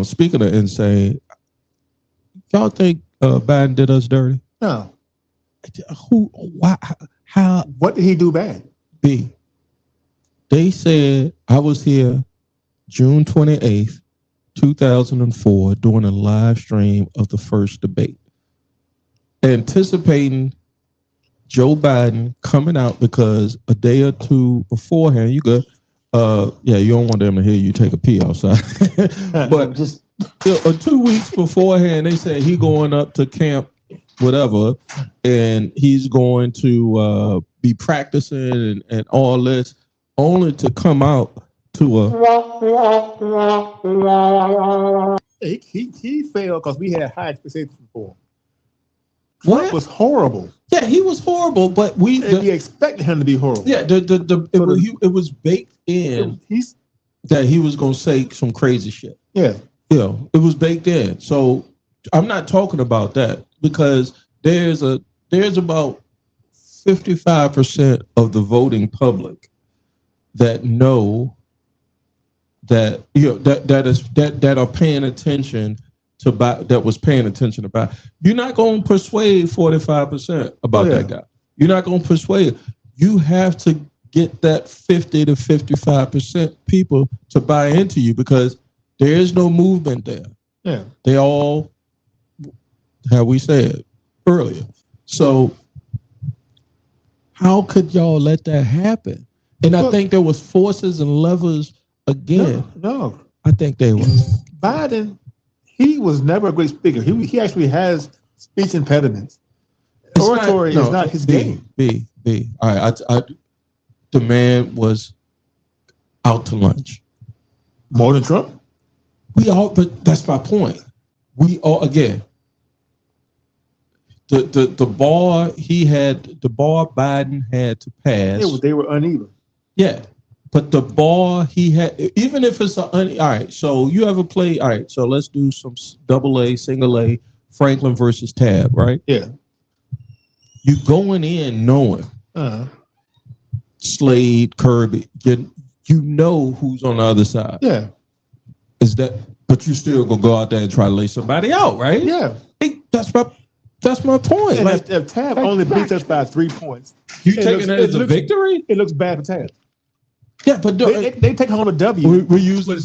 Speaking of insane, y'all think Biden did us dirty? No. Who? Why? How? What did he do bad? B. They said I was here June 28th, 2004, doing a live stream of the first debate, anticipating Joe Biden coming out because a day or two beforehand, you don't want them to hear you take a pee outside. But just 2 weeks beforehand, they said he going up to camp, whatever, and he's going to be practicing and all this. Only to come out to a... He failed because we had high expectations for him. What? It was horrible. Yeah, he was horrible, but we expected him to be horrible. Yeah, it was baked in that he was going to say some crazy shit. Yeah. You know, it was baked in. So I'm not talking about that because there's about 55% of the voting public that know that that are paying attention to that was paying attention about. You're not going to persuade 45% about that guy. You're not going to persuade. You have to get that 50 to 55% people to buy into you because there is no movement there. Yeah, they all, how we said earlier. So how could y'all let that happen? And I think there was forces and levers again. No. I think they were. Biden, he was never a great speaker. He actually has speech impediments. Oratory is not his game. B. All right, the man was out to lunch. More than Trump? But that's my point. We all, again, the bar Biden had to pass. They were uneven. Yeah, but the bar he had, even if it's all right. So you ever play? All right, so let's do some AA, single A, Franklin versus Tab, right? Yeah. You going in knowing Slade, Kirby, you know who's on the other side. Yeah. But you still gonna go out there and try to lay somebody out, right? Yeah. That's my point. And like, if Tab only beats us by 3 points, you taking that as a victory? It looks bad for Tab. Yeah, but they take home a W. We're using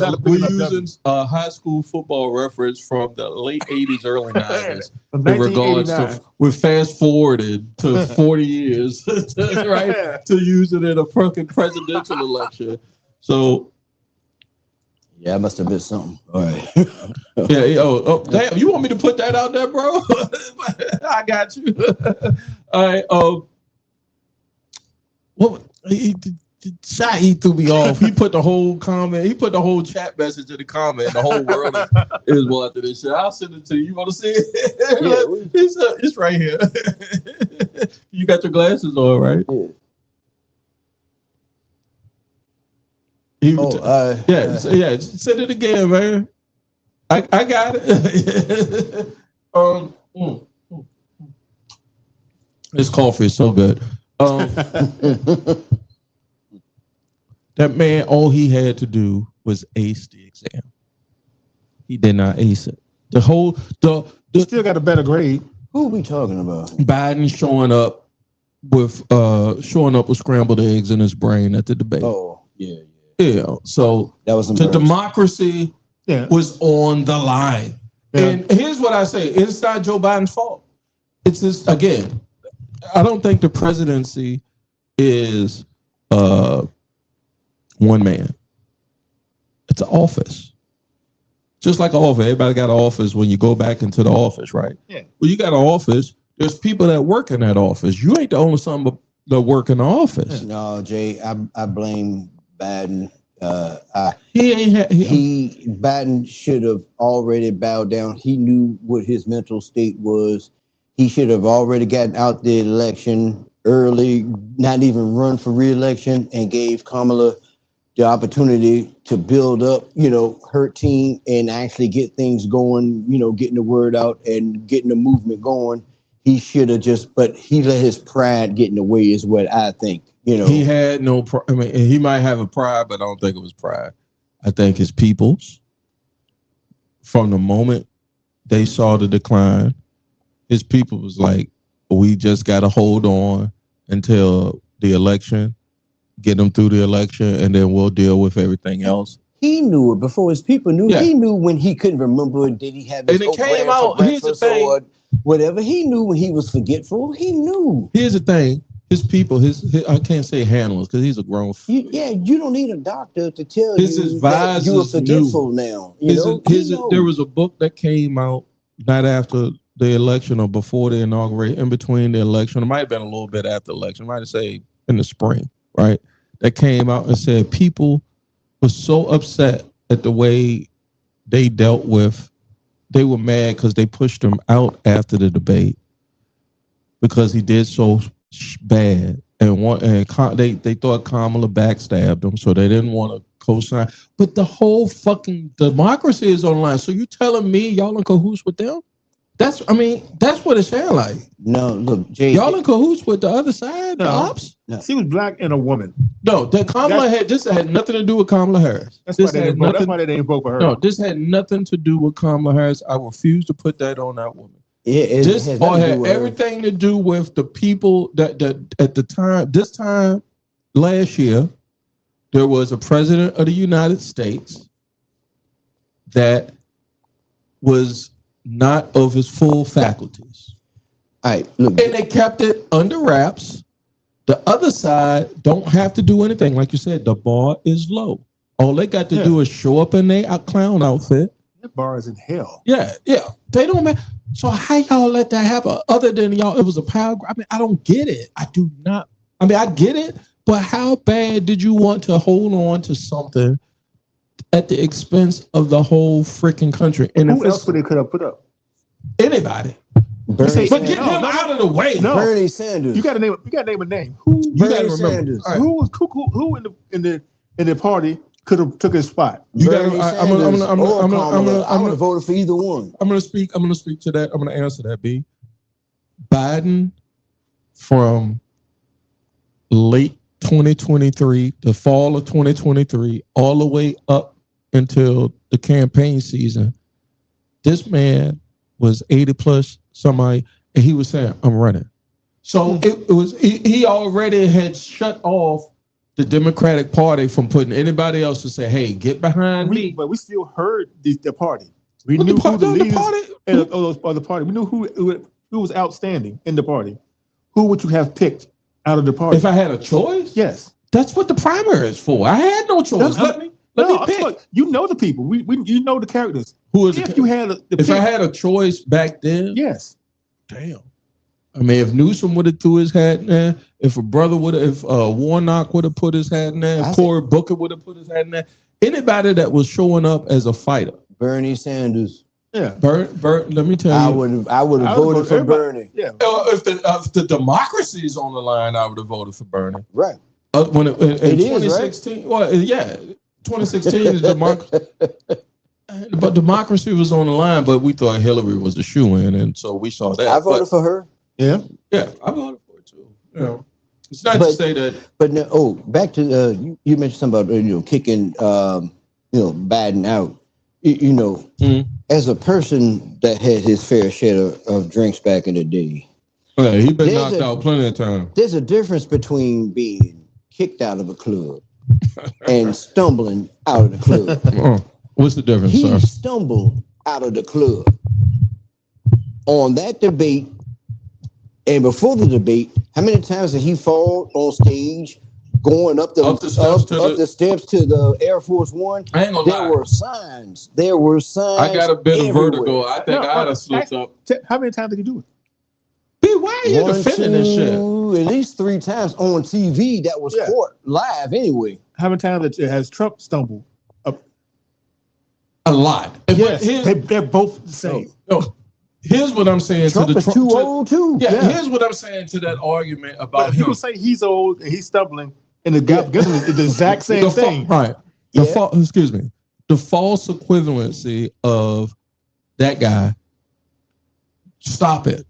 high school football reference from the late 80s, early 90s in regards to we're fast forwarded to 40 years, right? To use it in a fucking presidential election. So yeah, it must have been something. All right. Oh, damn! You want me to put that out there, bro? I got you. All right. What? He threw me off. He put the whole comment. He put the whole chat message in the comment. The whole world is watching this shit. I'll send it to you. You want to see it? Yeah, it's right here. You got your glasses on, right? Yeah. Send it again, man. I got it. This coffee is so good. That man, all he had to do was ace the exam. He did not ace it. He still got a better grade. Who are we talking about? Biden showing up with scrambled eggs in his brain at the debate. Oh, yeah. Yeah. So that was the democracy was on the line. Yeah. And here's what I say: it's not Joe Biden's fault. It's just, again, I don't think the presidency is one man. It's an office. Just like an office. Everybody got an office when you go back into the office, right? Yeah. Well, you got an office. There's people that work in that office. You ain't the only son that work in the office. No, Jay, I blame Biden. Biden should have already bowed down. He knew what his mental state was. He should have already gotten out the election early, not even run for re-election, and gave Kamala the opportunity to build up, her team and actually get things going, getting the word out and getting the movement going. He should have but he let his pride get in the way is what I think. He had no pride. I mean, he might have a pride, but I don't think it was pride. I think his peoples, from the moment they saw the decline, his people was like, we just got to hold on until the election, get them through the election, and then we'll deal with everything else. He knew it before his people knew. Yeah. He knew when he couldn't remember. Did he have his and it came out? Here's the thing. Or whatever. He knew when he was forgetful. He knew. Here's the thing. His people, his I can't say handlers because he's a grown. You don't need a doctor to tell you that you are forgetful now. There was a book that came out not after the election or before the inauguration, in between the election. It might have been a little bit after the election. It might have said in the spring, right? That came out and said people were so upset at the way they dealt with. They were mad because they pushed him out after the debate because he did so bad, and they thought Kamala backstabbed them, so they didn't want to co-sign. But the whole fucking democracy is on the line. So you telling me y'all in cahoots with them? That's what it sounds like. No, look, Jay, y'all in cahoots with the other side, the ops. No. She was black and a woman. No, this had nothing to do with Kamala Harris. That's why they didn't vote for her. No, this had nothing to do with Kamala Harris. I refuse to put that on that woman. This had everything to do with the people that at the time, this time last year, there was a president of the United States that was not of his full faculties. All right, look, and they kept it under wraps. The other side don't have to do anything. Like you said, the bar is low. All they got to do is show up in their clown outfit. That bar is in hell. Yeah. They don't matter. So how y'all let that happen? Other than y'all, it was a power grab. I mean, I don't get it. I do not. I mean, I get it, but how bad did you want to hold on to something at the expense of the whole freaking country? And who else would they could have put up? Anybody. But get him out of the way. No. Bernie Sanders. You got to name a name. Bernie Sanders. Right. Who in the party could have took his spot? I would have voted for either one. I'm gonna speak to that. I'm gonna answer that. B. Biden from late 2023, the fall of 2023, all the way up until the campaign season, this man was 80 plus somebody, and he was saying, I'm running. So it was he already had shut off the Democratic Party from putting anybody else to say, "Hey, get behind me." But we still heard the party. We But knew the who the leaders party, of the party. We knew who was outstanding in the party. Who would you have picked out of the party? If I had a choice, yes, that's what the primary is for. I had no choice. Let me pick. You know the people. You know the characters. Who is if you had I had a choice back then? Yes. Damn. I mean, if Newsom would have threw his hat in there, if Warnock would have put his hat in there, if Cory Booker would have put his hat in there, anybody that was showing up as a fighter. Bernie Sanders. Yeah. Let me tell you. I would have voted for Bernie. Yeah. If the democracy is on the line, I would have voted for Bernie. Right. When in 2016, right? Well, yeah, 2016 is democracy. But democracy was on the line, but we thought Hillary was the shoe-in, and so we saw that. I voted for her. Yeah, I voted for it too. You know, it's not to say that. But no, back to you mentioned something about kicking Biden out. As a person that had his fair share of drinks back in the day. Yeah, he's been knocked out plenty of times. There's a difference between being kicked out of a club and stumbling out of the club. What's the difference, He sir? stumbled out of the club on that debate, and before the debate, how many times did he fall on stage, going up the steps to the Air Force One? I ain't gonna lie. There were signs. I got a bit everywhere. of vertigo. I think I'd have slipped up. How many times did he do it? Why are you defending this shit? At least 3 times on TV that was caught live anyway. How many times has Trump stumbled? A lot. Yes, they're both the same. No, here's what I'm saying Trump to the is too old too. Yeah, here's what I'm saying to that argument about him. People say he's old and he's stumbling, and the gap is the exact same thing. Right. Excuse me. The false equivalency of that guy. Stop it.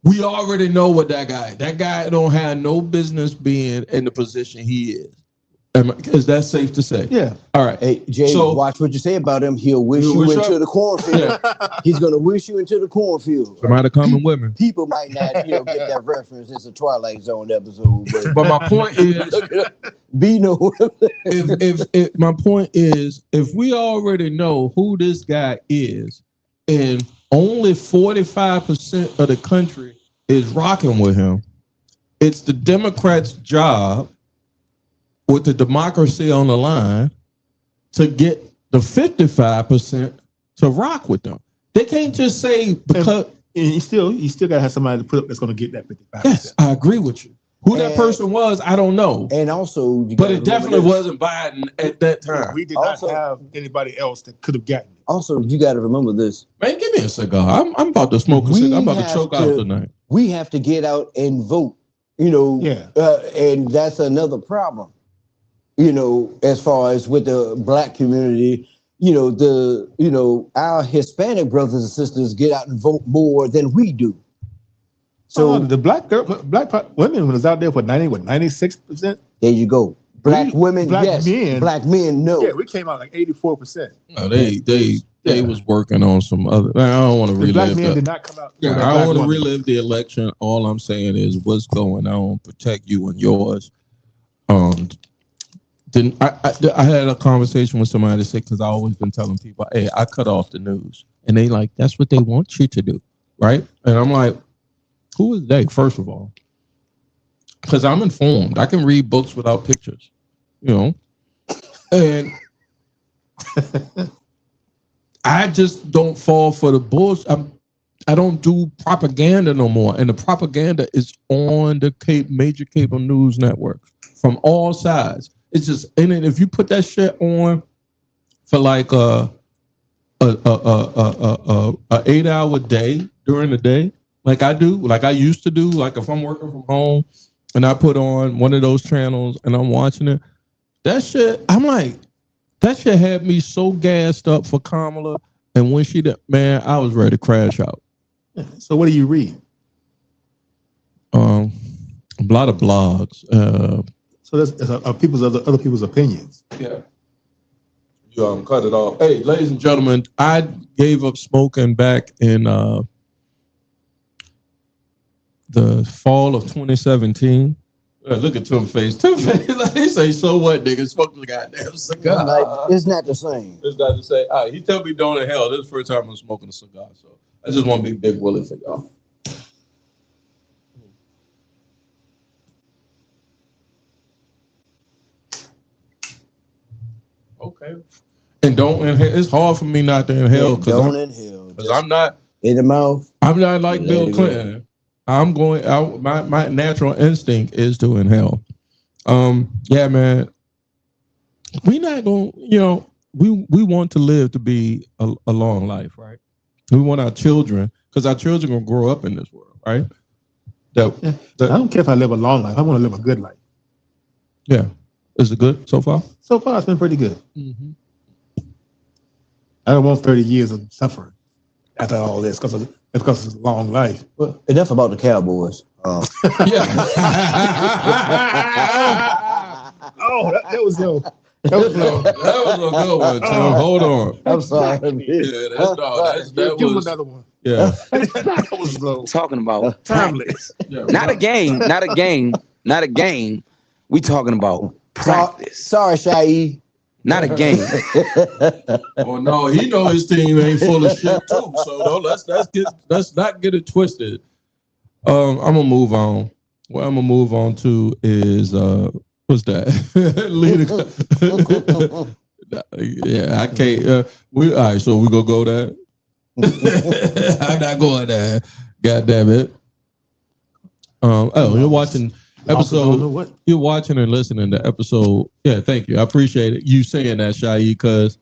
We already know what that guy don't have no business being in the position he is. Is that safe to say? Yeah. All right. Hey, Jay, watch what you say about him. He'll wish you into the cornfield. He's going to wish you into the cornfield. Somebody coming with me. People might not get that reference. It's a Twilight Zone episode. But my point is, if my point is, if we already know who this guy is, and only 45% of the country is rocking with him, it's the Democrats' job, with the democracy on the line, to get the 55% to rock with them. They can't just say because you still gotta have somebody to put up that's gonna get that 55%. Yes, I agree with you. Who that person was, I don't know. And also, but it definitely wasn't Biden at that time. We did not have anybody else that could have gotten it. Also, you got to remember this. Man, give me a cigar. I'm about to smoke a cigar. I'm about to choke out tonight. We have to get out and vote. And that's another problem. As far as with the black community, our Hispanic brothers and sisters get out and vote more than we do. So the black women was out there for 96%. There you go. Black women, black yes. Men, black men, no. Yeah, we came out like 84%. No, they was working on some other. I don't want to relive. Black men did not come out. Yeah, I don't want to relive the election. All I'm saying is what's going on. Protect you and yours. I had a conversation with somebody that said, because I always been telling people, hey, I cut off the news. And they like, that's what they want you to do. Right? And I'm like, who is they, first of all? Because I'm informed. I can read books without pictures. And I just don't fall for the bullshit. I don't do propaganda no more. And the propaganda is on the major cable news networks from all sides. It's just, and then if you put that shit on for like a 8-hour day during the day, like I used to do, like if I'm working from home and I put on one of those channels and I'm watching it, that shit, I'm like, that shit had me so gassed up for Kamala. And when she did, man, I was ready to crash out. So what do you read? A lot of blogs. So that's other people's opinions. Yeah. You cut it off. Hey, ladies and gentlemen, I gave up smoking back in the fall of 2017. Look at Two-Face. Two-Face, like, he say, so what, nigga? Smoke the goddamn cigar. I'm like, it's not the same. It's not to say, all right, he tell me don't in hell. This is the first time I'm smoking a cigar, so I just want to be Big Willie for y'all. Okay. And don't inhale. It's hard for me not to inhale Don't inhale. Because I'm not in the mouth. I'm not like Bill Clinton. I'm going out. My natural instinct is to inhale. Yeah, man. We not going. We want to live to be a long life, right? We want our children, because our children gonna grow up in this world, right? I don't care if I live a long life. I want to live a good life. Yeah. Is it good so far? So far, it's been pretty good. Mm-hmm. I don't want 30 years of suffering after all this because it's a long life. Well, enough about the Cowboys. Yeah. That was low. That was low. That was a good one, Tim. Hold on. I'm sorry. Yeah, that Give him was another one. Yeah. That was low. Talking about Timeless. Yeah, not a game, not a game, not a game. We talking about practice, Sorry, Shai. not a game. Oh no, he know his team ain't full of shit too. So no, let's not get it twisted. I'm gonna move on. What I'm gonna move on to is what's that? Yeah, I can't. All right, so we gonna go there. I'm not going there. God damn it. You're watching episode. You're watching and listening to episode. Yeah, thank you. I appreciate it. You saying that, Shai, because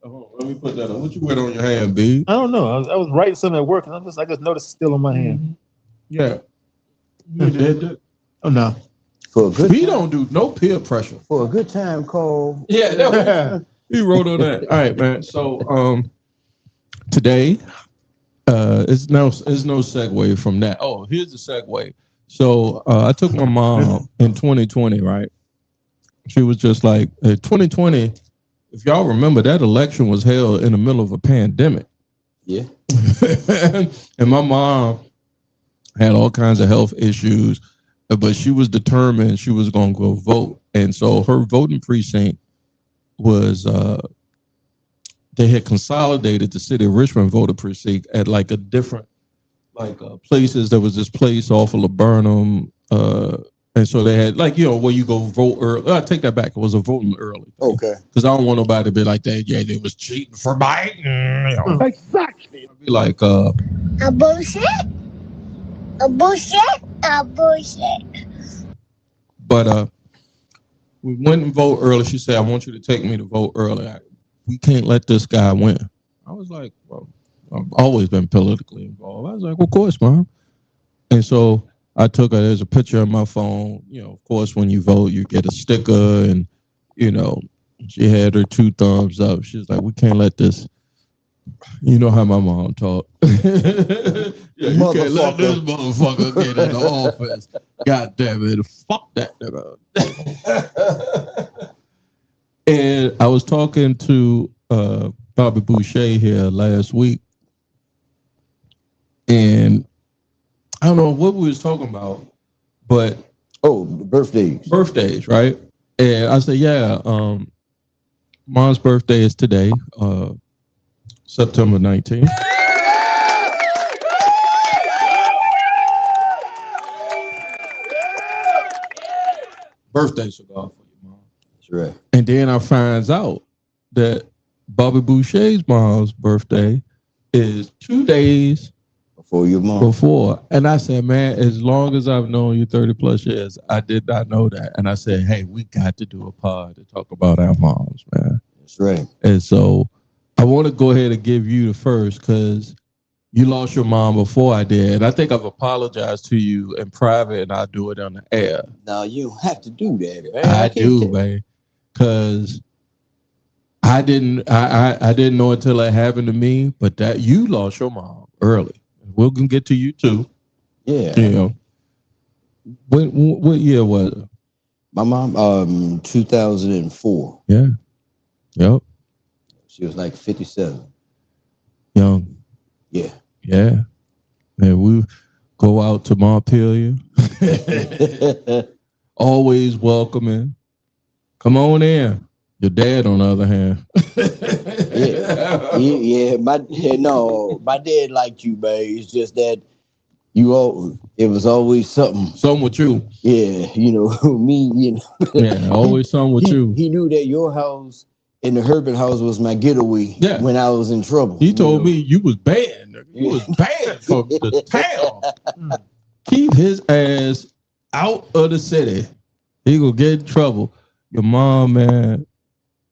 let me put that on. What you wear on your hand, B? I don't know. I was writing something at work, and I just noticed it's still on my hand. Yeah. You did that? Oh no. For a good We time, don't do no peer pressure. for a good time call. Yeah, he wrote on that. All right, man. So today it's no segue from that. Oh, here's the segue. So I took my mom in 2020, right? She was just like 2020. If y'all remember, that election was held in the middle of a pandemic. Yeah. And my mom had all kinds of health issues, but she was determined she was going to go vote. And so her voting precinct was, they had consolidated the city of Richmond voter precinct at like a different, places. There was this place off of Laburnum, and so they had where you go vote early. I take that back. It was a voting early. Okay. Because I don't want nobody to be like that. Yeah, they was cheating for Biden. Exactly. Be like, A bullshit? A bullshit? A bullshit. But we went and vote early. She said, I want you to take me to vote early. We can't let this guy win. I was like, well, I've always been politically involved. I was like, well, of course, Mom. And so I took her, there's a picture on my phone. Of course, when you vote, you get a sticker. And, she had her 2 thumbs up. She was like, we can't let this. You know how my mom talk. You can't let this motherfucker get in the office. God damn it. Fuck that nigga. And I was talking to Bobby Boucher here last week. And I don't know what we was talking about, but birthdays, right? And I said, yeah, Mom's birthday is today, September 19th. Birthday cigar for you, Mom. That's right. And then I finds out that Bobby Boucher's mom's birthday is 2 days before your mom. Before. And I said, man, as long as I've known you 30 plus years, I did not know that. And I said, hey, we got to do a pod to talk about our moms, man. That's right. And so I want to go ahead and give you the first because you lost your mom before I did. And I think I've apologized to you in private and I'll do it on the air. No, you don't have to do that. Man. I do, man. Because I didn't know until it happened to me, but that you lost your mom early. We're gonna get to you too. Yeah. What year was it? My mom, 2004. Yeah. Yep. She was like 57. Young. Yeah. Yeah. And we go out to Montpelier. always welcoming. Come on in. Your dad, on the other hand. My dad liked you, man. It's just that it was always something with you. Yeah, me, Yeah, always something with you. He knew that your house and the Herbert house was my getaway when I was in trouble. He told me you was banned. You was banned from the town. Keep his ass out of the city. He gonna get in trouble. Your mom, man,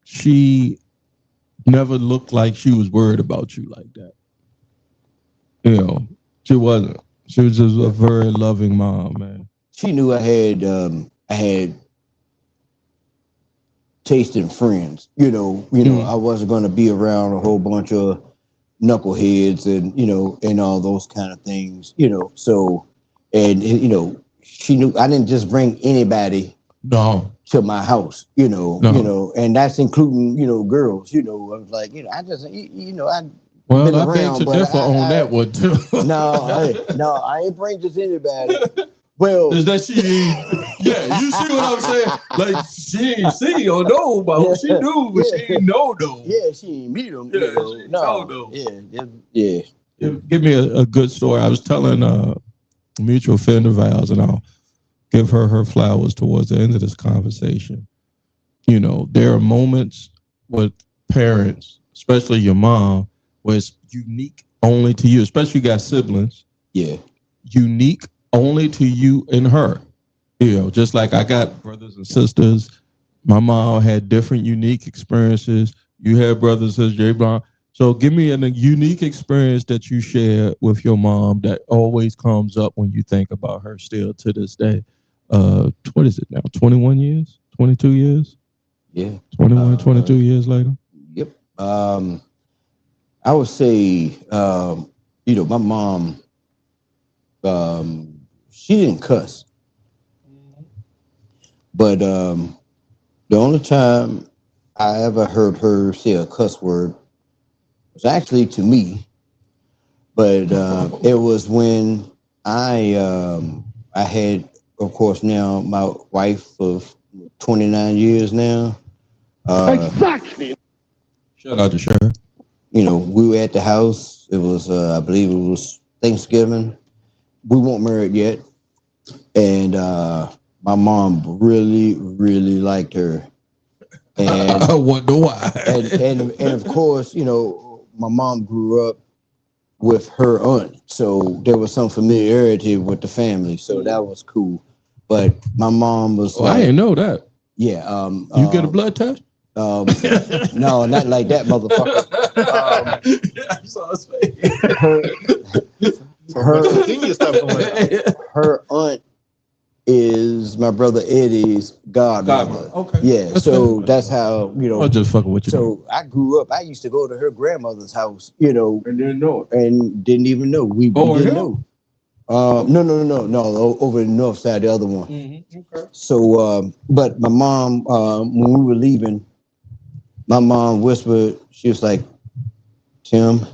she never looked like she was worried about you like that. She wasn't. She was just a very loving mom, man. She knew I had tasting friends. I wasn't going to be around a whole bunch of knuckleheads and all those kind of things. So, and she knew I didn't just bring anybody to my house. And that's including girls. I was like, I just Well, I beg to differ on that one too. No, I ain't bring just anybody. Well, is that she? Yeah, you see what I'm saying? Like she ain't see or know about who she knew, but she ain't know though. Yeah, she ain't meet them. Yeah. Give me a good story. I was telling a mutual friend of ours, and I'll give her flowers towards the end of this conversation. There are moments with parents, especially your mom, where it's unique only to you, especially you got siblings. Yeah. Unique only to you and her. Just like I got brothers and sisters. My mom had different unique experiences. You had brothers and sisters, J. Brown. So give me a unique experience that you share with your mom that always comes up when you think about her still to this day. What is it now? 21 years? 22 years? Yeah. 22 years later? Yep. I would say, my mom, she didn't cuss. But the only time I ever heard her say a cuss word was actually to me. But it was when I had, of course, now my wife of 29 years now. Exactly. Shout out to Sharon. We were at the house. It was, I believe it was Thanksgiving. We weren't married yet. And my mom really, really liked her. And I wonder why. and of course, my mom grew up with her aunt. So there was some familiarity with the family. So that was cool. But my mom was I didn't know that. Yeah. You get a blood test? No, not like that, motherfucker. I saw his face. Her aunt is my brother Eddie's godmother. Okay. Yeah, so that's how, I'm just fucking with you. So I grew up, I used to go to her grandmother's house, and didn't know it. And didn't even know. We didn't know. No, over the north side, the other one. Mm-hmm. Okay. So, but my mom, when we were leaving, my mom whispered, she was like, Tim,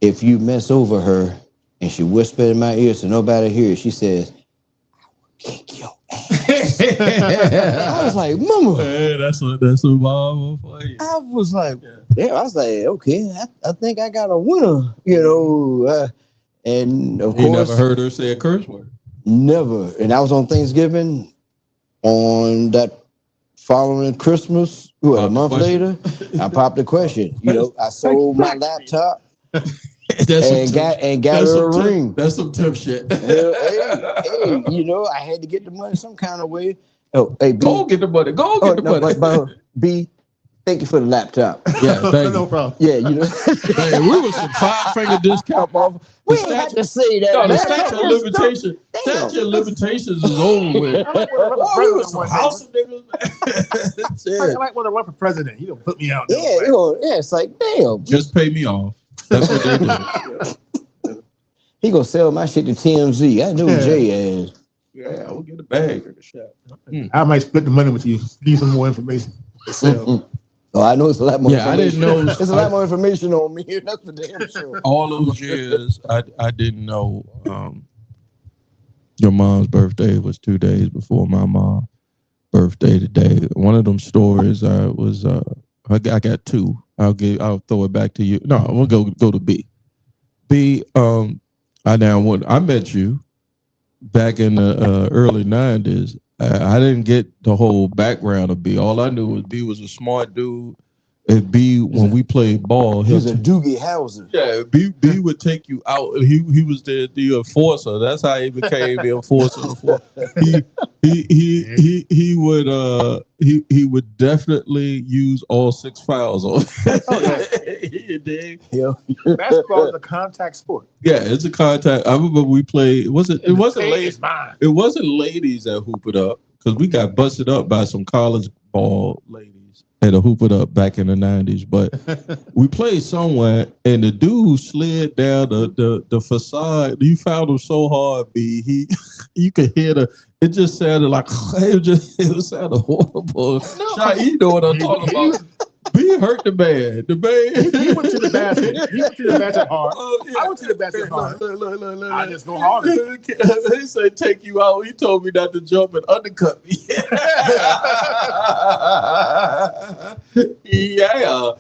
if you mess over her, and she whispered in my ear so nobody hears, she says, I will kick your ass. I was like, Mama. Hey, that's a mama for you. I was like, yeah, I was like, okay, I think I got a winner, and of course. You never heard her say a curse word? Never. And I was on Thanksgiving on that following Christmas, a month later, I popped the question. I sold my laptop and got her a ring. That's some tip shit. Hey, I had to get the money some kind of way. Oh, hey, B. Go get the money. Go get the money. But B, thank you for the laptop. Yeah, thank no you. problem. Yeah, Hey, we was some 5-finger discount off. We ain't had to say that. No, the man. statute of limitations is over with. We was some house niggas. I might want to run for president. You don't put me out. Yeah, it's like, damn. Just pay me off. That's what they do. He gonna sell my shit to TMZ. I know Jay ass. Yeah, we'll get a bag in the shop. I might split the money with you. Give some more information. Oh, I know it's a lot more. Yeah, I didn't know. There's a lot more information on me. That's for damn sure. All those years, I didn't know Your mom's birthday was 2 days before my mom's birthday today. One of them stories was I got two. I'll throw it back to you. No, we'll go to B. B, I met you back in the early 90s. I didn't get the whole background of B. All I knew was B was a smart dude. And B, when we played ball, he was a Doogie Howser. Yeah, B would take you out. He was the enforcer. That's how he became the enforcer. He would definitely use all 6 fouls on. Yeah. Basketball is a contact sport. Yeah, it's a contact. I remember we played. It wasn't ladies. It wasn't ladies that hooped it up because we got busted up by some college ball ladies at a hoop it up back in the 90s. But we played somewhere and the dude slid down the facade. You found him so hard, B. You could hear it just sounded like it sounded horrible. No. You know what I'm talking about. B hurt the man. He went to the basket. He went to the basket hard. I went to the basket hard. Look. I just go harder. He said take you out. He told me not to jump and undercut me. Yeah.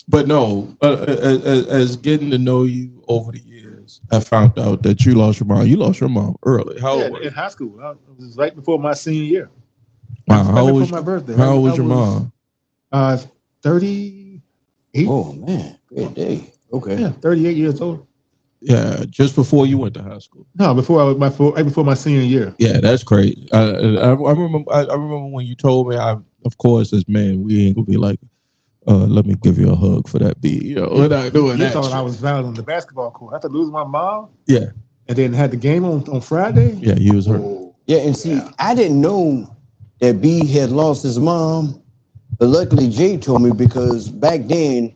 But no, as getting to know you over the years, I found out that you lost your mom. You lost your mom early. How old? In high school. It was right before my senior year. Wow. How old was my birthday? How old was your mom? 38. Oh man, great day. Okay. Yeah, 38 years old. Yeah, just before you went to high school. No, right before my senior year. Yeah, that's crazy. I remember when you told me. Of course, as men, we ain't gonna be like, let me give you a hug for that B. You know, without doing that. You thought I was violent on the basketball court. After losing my mom. Yeah. And then had the game on Friday. Yeah, he was hurt. Yeah, and see, I didn't know that B had lost his mom, but luckily Jay told me because back then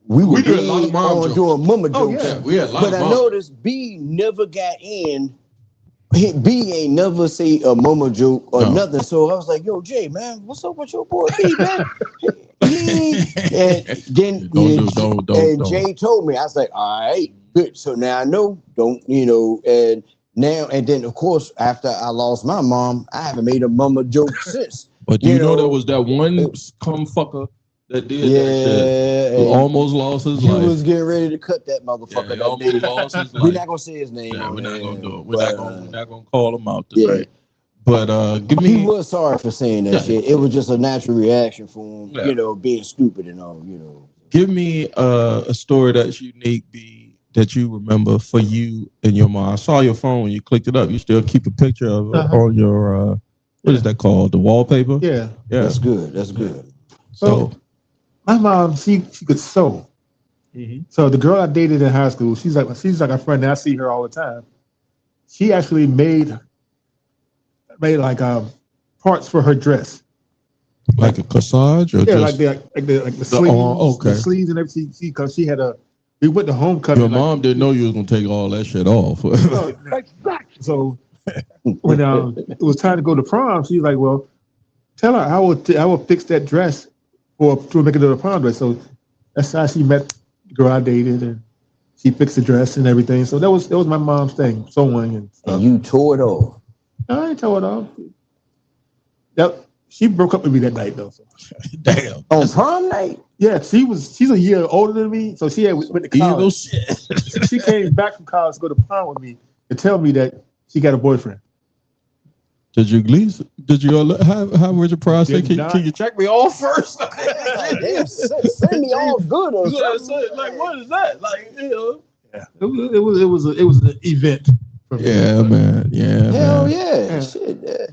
we were doing a lot of mom jokes. Doing mama jokes. Oh yeah, we had a lot but of I noticed B never got in. B ain't never say a mama joke or nothing. So I was like, "Yo, Jay, man, what's up with your boy B, man?" And then Jay told me, I was like, "All right, good." So now I know. And then of course after I lost my mom, I haven't made a mama joke since. But you know there was that one cum fucker that did that shit. Who almost lost his life. He was getting ready to cut that motherfucker. He almost lost his life. We're not gonna say his name. Yeah, we're not gonna do it. We're not gonna call him out today. Yeah. But he was sorry for saying that shit. It was just a natural reaction for him, being stupid and all, Give me a story that's unique, B, that you remember for you and your mom. I saw your phone when you clicked it up. You still keep a picture of it on your what is that called? The wallpaper? Yeah. That's good. That's good. So my mom, she could sew. Mm-hmm. So the girl I dated in high school, she's like a friend. And I see her all the time. She actually made like parts for her dress, like a corsage, or like the sleeves, the sleeves and everything. Because she had we went to homecoming. Your mom didn't know you was gonna take all that shit off. So when it was time to go to prom, she was like, "Well, tell her I will fix that dress to make it a prom dress." So that's how she met the girl I dated, and she fixed the dress and everything. So that was my mom's thing, sewing and stuff. And you tore it off. I ain't tore it off. Yep. She broke up with me that night though. So. Damn. On prom night? Yeah, she's a year older than me, so she went to college. She came back from college to go to prom with me to tell me that she got a boyfriend. Did you how was your prom? Can you check me off first? Damn, send me off good or something. Like, what is that? Like, Yeah, it was an event. Yeah, man. Yeah, hell man. Yeah. Shit. Yeah.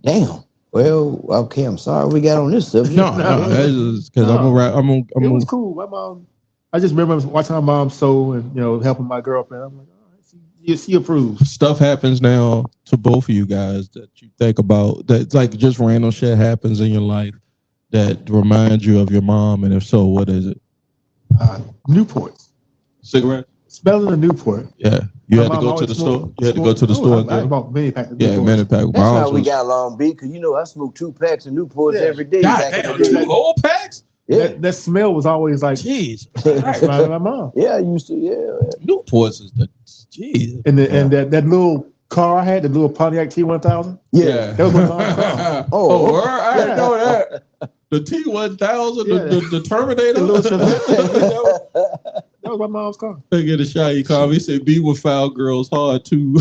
Damn. Well, okay. I'm sorry we got on this subject. No, because It was cool. My mom. I just remember watching my mom sew and helping my girlfriend. I'm like, she approves. Stuff happens now to both of you guys that you think about. That's like just random shit happens in your life that reminds you of your mom, and if so, what is it? Newports. Cigarette. Smelling a Newport. Yeah. You had to go to the store. You had to go to the store. I bought many packs. Yeah, many packs. That's how we got along, B. Because I smoked 2 packs of Newports every day. Back in the day. 2 whole packs. Yeah, that smell was always like, jeez, my mom. Yeah, I used to. Yeah, Newports is the Jeez. And that little car I had, the little Pontiac T1000. Yeah. That was my mom's car. Oh, I didn't know that. The T1000, the Terminator. The little Chevette. That was my mom's car. They get a shot. He called me. He said, "Be with foul girls hard too."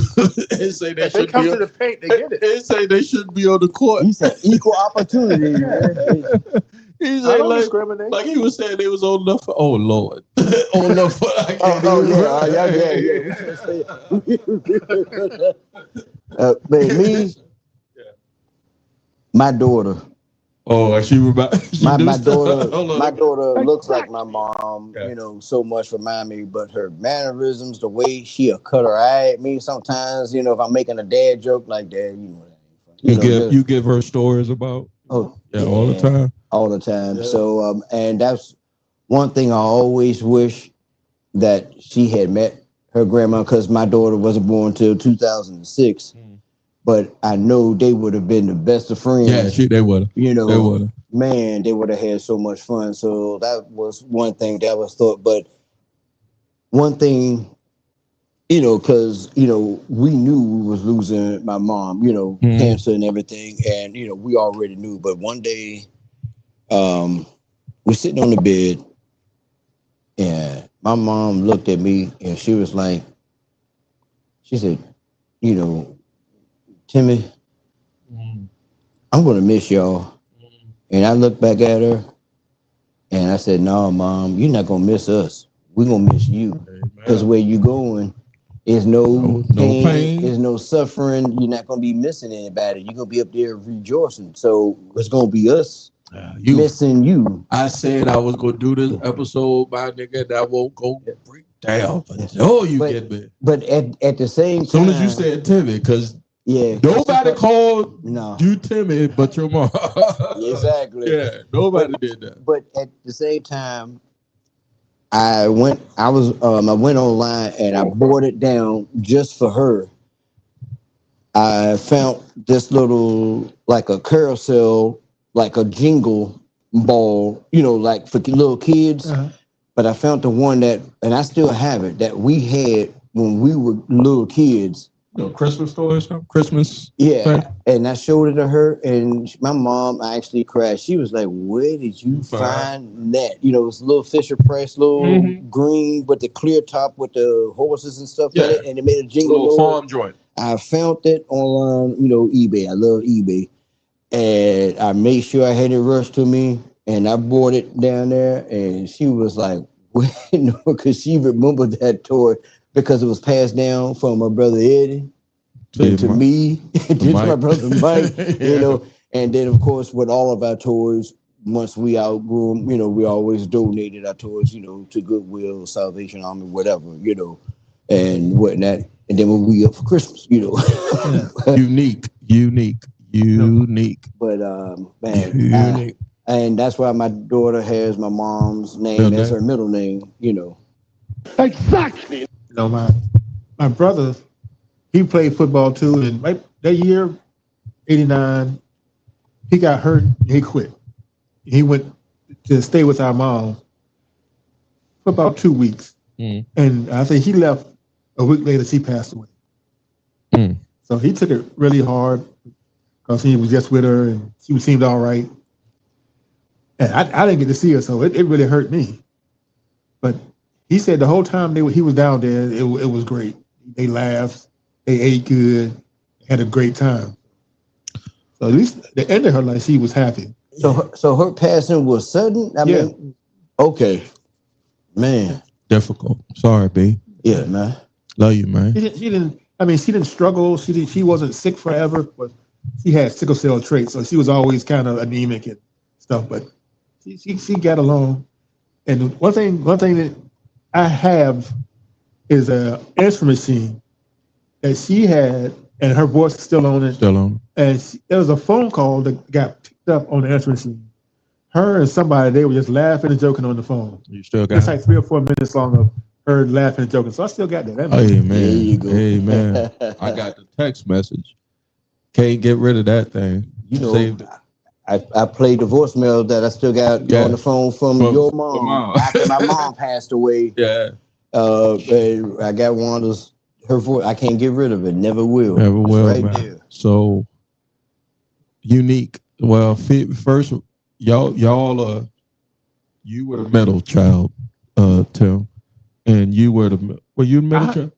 They say they should come be. To the paint, they get it. They say they shouldn't be on the court. He said equal opportunity. He I said don't discriminate. like he was saying they was old enough for. Oh Lord, old enough for. I can't Man, me, my daughter. Oh, she my daughter looks like my mom, so much remind me, but her mannerisms, the way she'll cut her eye at me sometimes, if I'm making a dad joke like that, you give her stories about all the time. All the time. Yeah. So and that's one thing I always wish that she had met her grandma, because my daughter wasn't born till 2006. But I know they would have been the best of friends. Yeah, they would have. They would have. Man, they would have had so much fun. So that was one thing that was thought. But one thing, because, we knew we was losing my mom, cancer and everything. And, we already knew. But one day, we're sitting on the bed, and my mom looked at me, and she was like, she said, Timmy, I'm going to miss y'all. And I looked back at her and I said, no, Mom, you're not going to miss us. We're going to miss you. Because where you going is no pain, there's no suffering. You're not going to be missing anybody. You're going to be up there rejoicing. So it's going to be us missing you. I said I was going to do this episode, my nigga, that won't go break down. Get me. But at the same time. As soon as you said Timmy, because nobody called you Timmy but your mom. Exactly. Yeah, nobody did that. But at the same time, I went online and I bought it down just for her. I found this little, like a carousel, like a jingle ball, like for little kids. Uh-huh. But I found the one that, and I still have it, that we had when we were little kids. Christmas story or something? Christmas? Yeah. Thing? And I showed it to her, and my mom actually cried. She was like, where did you find that? It's a little Fisher Price, little green with the clear top with the horses and stuff in it, and it made a jingle. Little farm joint. I found it online, eBay. I love eBay. And I made sure I had it rushed to me, and I bought it down there, and she was like, because she remembered that toy, because it was passed down from my brother Eddie to me, to my brother Mike, and then of course with all of our toys, once we outgrew them, we always donated our toys, to Goodwill, Salvation Army, whatever, and whatnot. And then when we up for Christmas, Unique. But man, and that's why my daughter has my mom's name as her middle name, Exactly. My brother, he played football too, and right that year, 89, he got hurt. He quit. He went to stay with our mom for about 2 weeks, and I think he left a week later. She passed away. So he took it really hard because he was just with her, and she seemed all right. And I didn't get to see her, so it really hurt me. But he said the whole time he was down there, it was great. They laughed, they ate good, had a great time. So at least the end of her life, she was happy. So her passing was sudden? I mean, okay. Man. Difficult. Sorry, B. Yeah, man. Love you, man. She didn't struggle. She wasn't sick forever, but she had sickle cell traits, so she was always kind of anemic and stuff, but she got along. And one thing that I have is an answering machine that she had, and her voice is still on it. And there was a phone call that got picked up on the answering machine. Her and somebody, they were just laughing and joking on the phone. You still got it? It's like 3 or 4 minutes long of her laughing and joking. So I still got that. Hey, man. There you go. Hey, man. I got the text message. Can't get rid of that thing. Saved it. I played the voicemail that I still got on the phone from your mom after my mom passed away. Yeah. And I got Wanda's Her voice, I can't get rid of it. Never will. Never It's will, right man. there. So unique. Well, first, y'all you were the middle child, Tim, and you were were you the middle child?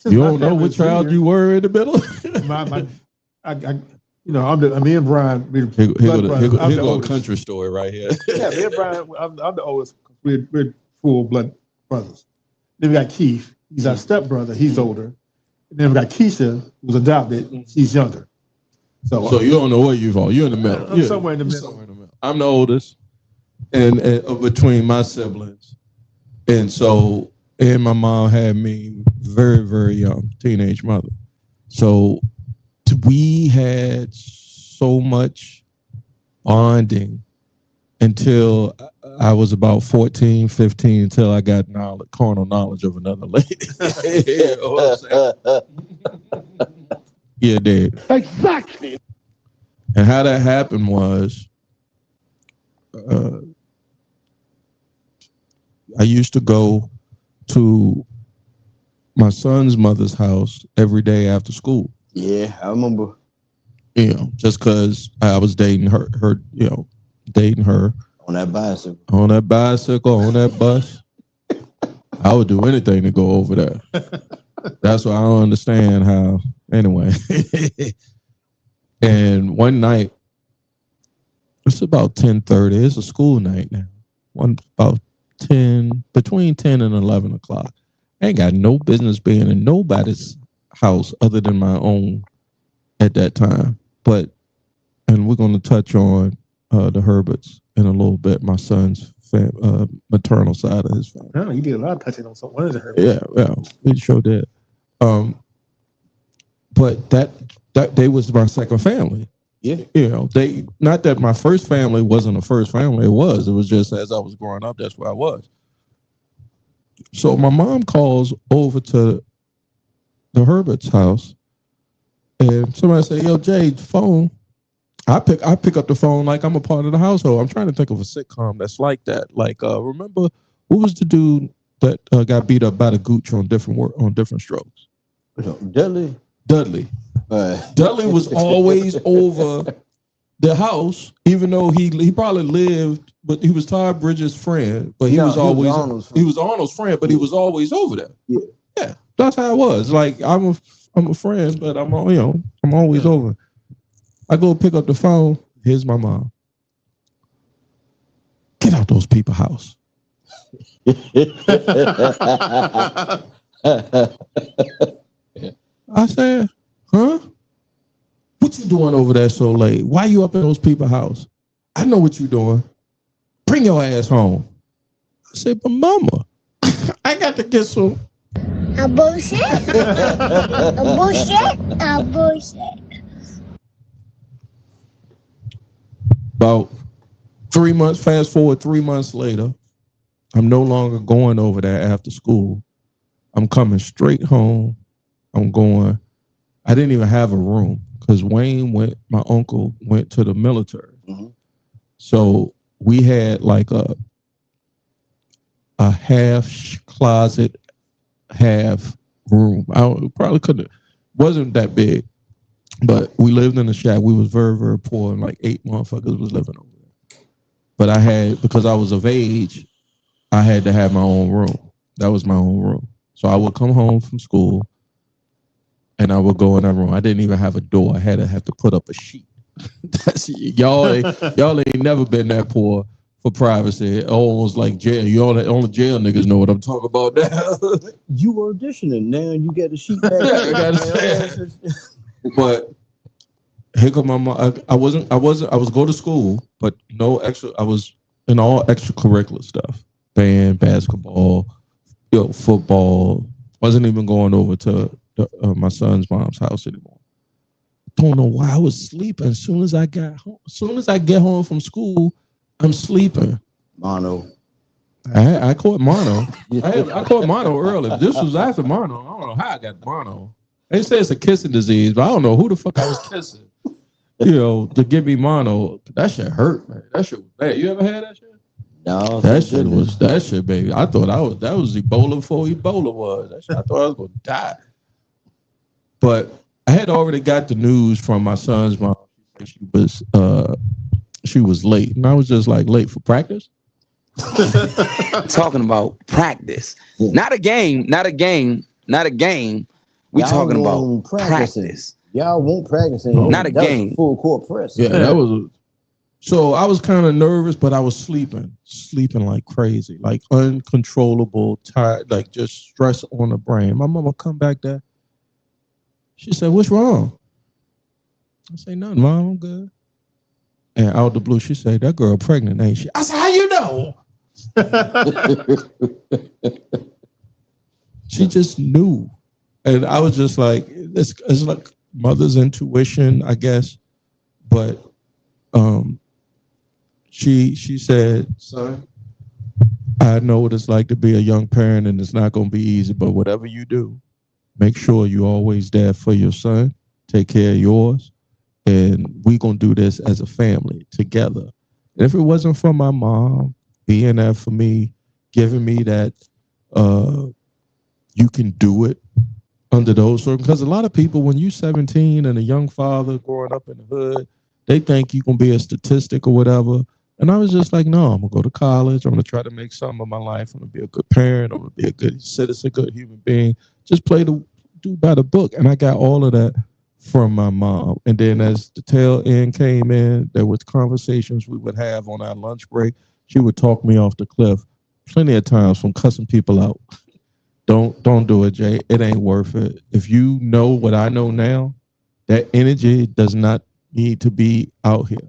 You don't know what child you were in the middle? Me and Brian, Here go a country story right here. Yeah, me and Brian, I'm the oldest. We're full blood brothers. Then we got Keith. He's our stepbrother. He's older. And then we got Keisha, who's adopted. She's younger. So you don't know where you fall. You're in the middle. I'm somewhere in the middle. I'm the oldest, and between my siblings, and my mom had me very, very young, teenage mother. So we had so much bonding until I was about 14, 15, until I got carnal knowledge of another lady. You know what I'm saying? Yeah, Dad. Exactly. And how that happened was, I used to go to my son's mother's house every day after school. Yeah, I remember. You know, just because I was dating her, dating her. On that bicycle. On that bus. I would do anything to go over there. That's why I don't understand how. Anyway. And one night, it's about 10:30. It's a school night now. Between 10 and 11 o'clock. I ain't got no business being in nobody's house other than my own at that time. And we're going to touch on the Herberts in a little bit. My son's maternal side of his family. Oh, you did a lot of touching on something. What is the Herberts? Yeah, we sure did. But that they was my second family. Yeah. You know, not that my first family wasn't a first family. It was just as I was growing up, that's where I was. So my mom calls over to the Herbert's house, and somebody say, "Yo, Jay, phone." I pick up the phone like I'm a part of the household. I'm trying to think of a sitcom that's like that. Like, remember who was the dude that got beat up by the gooch on different strokes? Dudley. Dudley was always over the house, even though he probably lived, but he was Todd Bridges' friend. But he was Arnold's friend, but he was always over there. Yeah, that's how it was. Like I'm a friend, but I'm always over. I go pick up the phone. Here's my mom. Get out those people's house. I said, huh? What you doing over there so late? Why you up in those people's house? I know what you doing. Bring your ass home. I said, but mama, I got to get some. A bullshit. A bullshit. A bullshit. About 3 months, fast forward 3 months later, I'm no longer going over there after school. I'm coming straight home. I didn't even have a room because my uncle went to the military. Mm-hmm. So we had like a half closet, half room. Wasn't that big, but we lived in a shack. We was very, very poor, and like 8 motherfuckers was living over there. But because I was of age, I had to have my own room. That was my own room. So I would come home from school, and I would go in that room. I didn't even have a door. I had to put up a sheet. Y'all ain't never been that poor for privacy. Almost like jail. Only jail niggas know what I'm talking about now. You were auditioning. Now you got a sheet back. I gotta say. But here come my mom. I was go to school, but no extra. I was in all extracurricular stuff: band, basketball, football. Wasn't even going over to my son's mom's house anymore. Don't know why I was sleeping. As soon as I get home from school, I'm sleeping. Mono. I caught mono. I caught mono early. This was after mono. I don't know how I got mono. They say it's a kissing disease, but I don't know who the fuck I was kissing. To give me mono. That shit hurt, man. That shit was bad. You ever had that shit? No, That shit, baby. I thought that was Ebola before Ebola was. That shit, I thought I was gonna die. But I had already got the news from my son's mom. She was late, and I was just like, late for practice. Talking about practice, not a game. We talking about practice. Y'all won't practice anymore. Not a game. Full court press. Yeah, that was. So I was kind of nervous, but I was sleeping like crazy, like uncontrollable, tired, like just stress on the brain. My mama come back there. She said, "What's wrong?" I say, "Nothing, Mom. I'm good." And out the blue, she said, "That girl pregnant, ain't she?" I said, "How you know?" She just knew, and I was just like, "It's like mother's intuition, I guess." But she said, "Son, I know what it's like to be a young parent, and it's not going to be easy. But whatever you do, make sure you're always there for your son. Take care of yours, and we're going to do this as a family together." And if it wasn't for my mom being there for me, giving me that, you can do it under those circumstances. Because a lot of people, when you're 17 and a young father growing up in the hood, they think you're going to be a statistic or whatever. And I was just like, no, I'm going to go to college. I'm going to try to make something of my life. I'm going to be a good parent. I'm going to be a good citizen, good human being. Just do by the book. And I got all of that from my mom. And then as the tail end came in, there was conversations we would have on our lunch break. She would talk me off the cliff plenty of times from cussing people out. Don't do it, Jay. It ain't worth it. If you know what I know now, that energy does not need to be out here.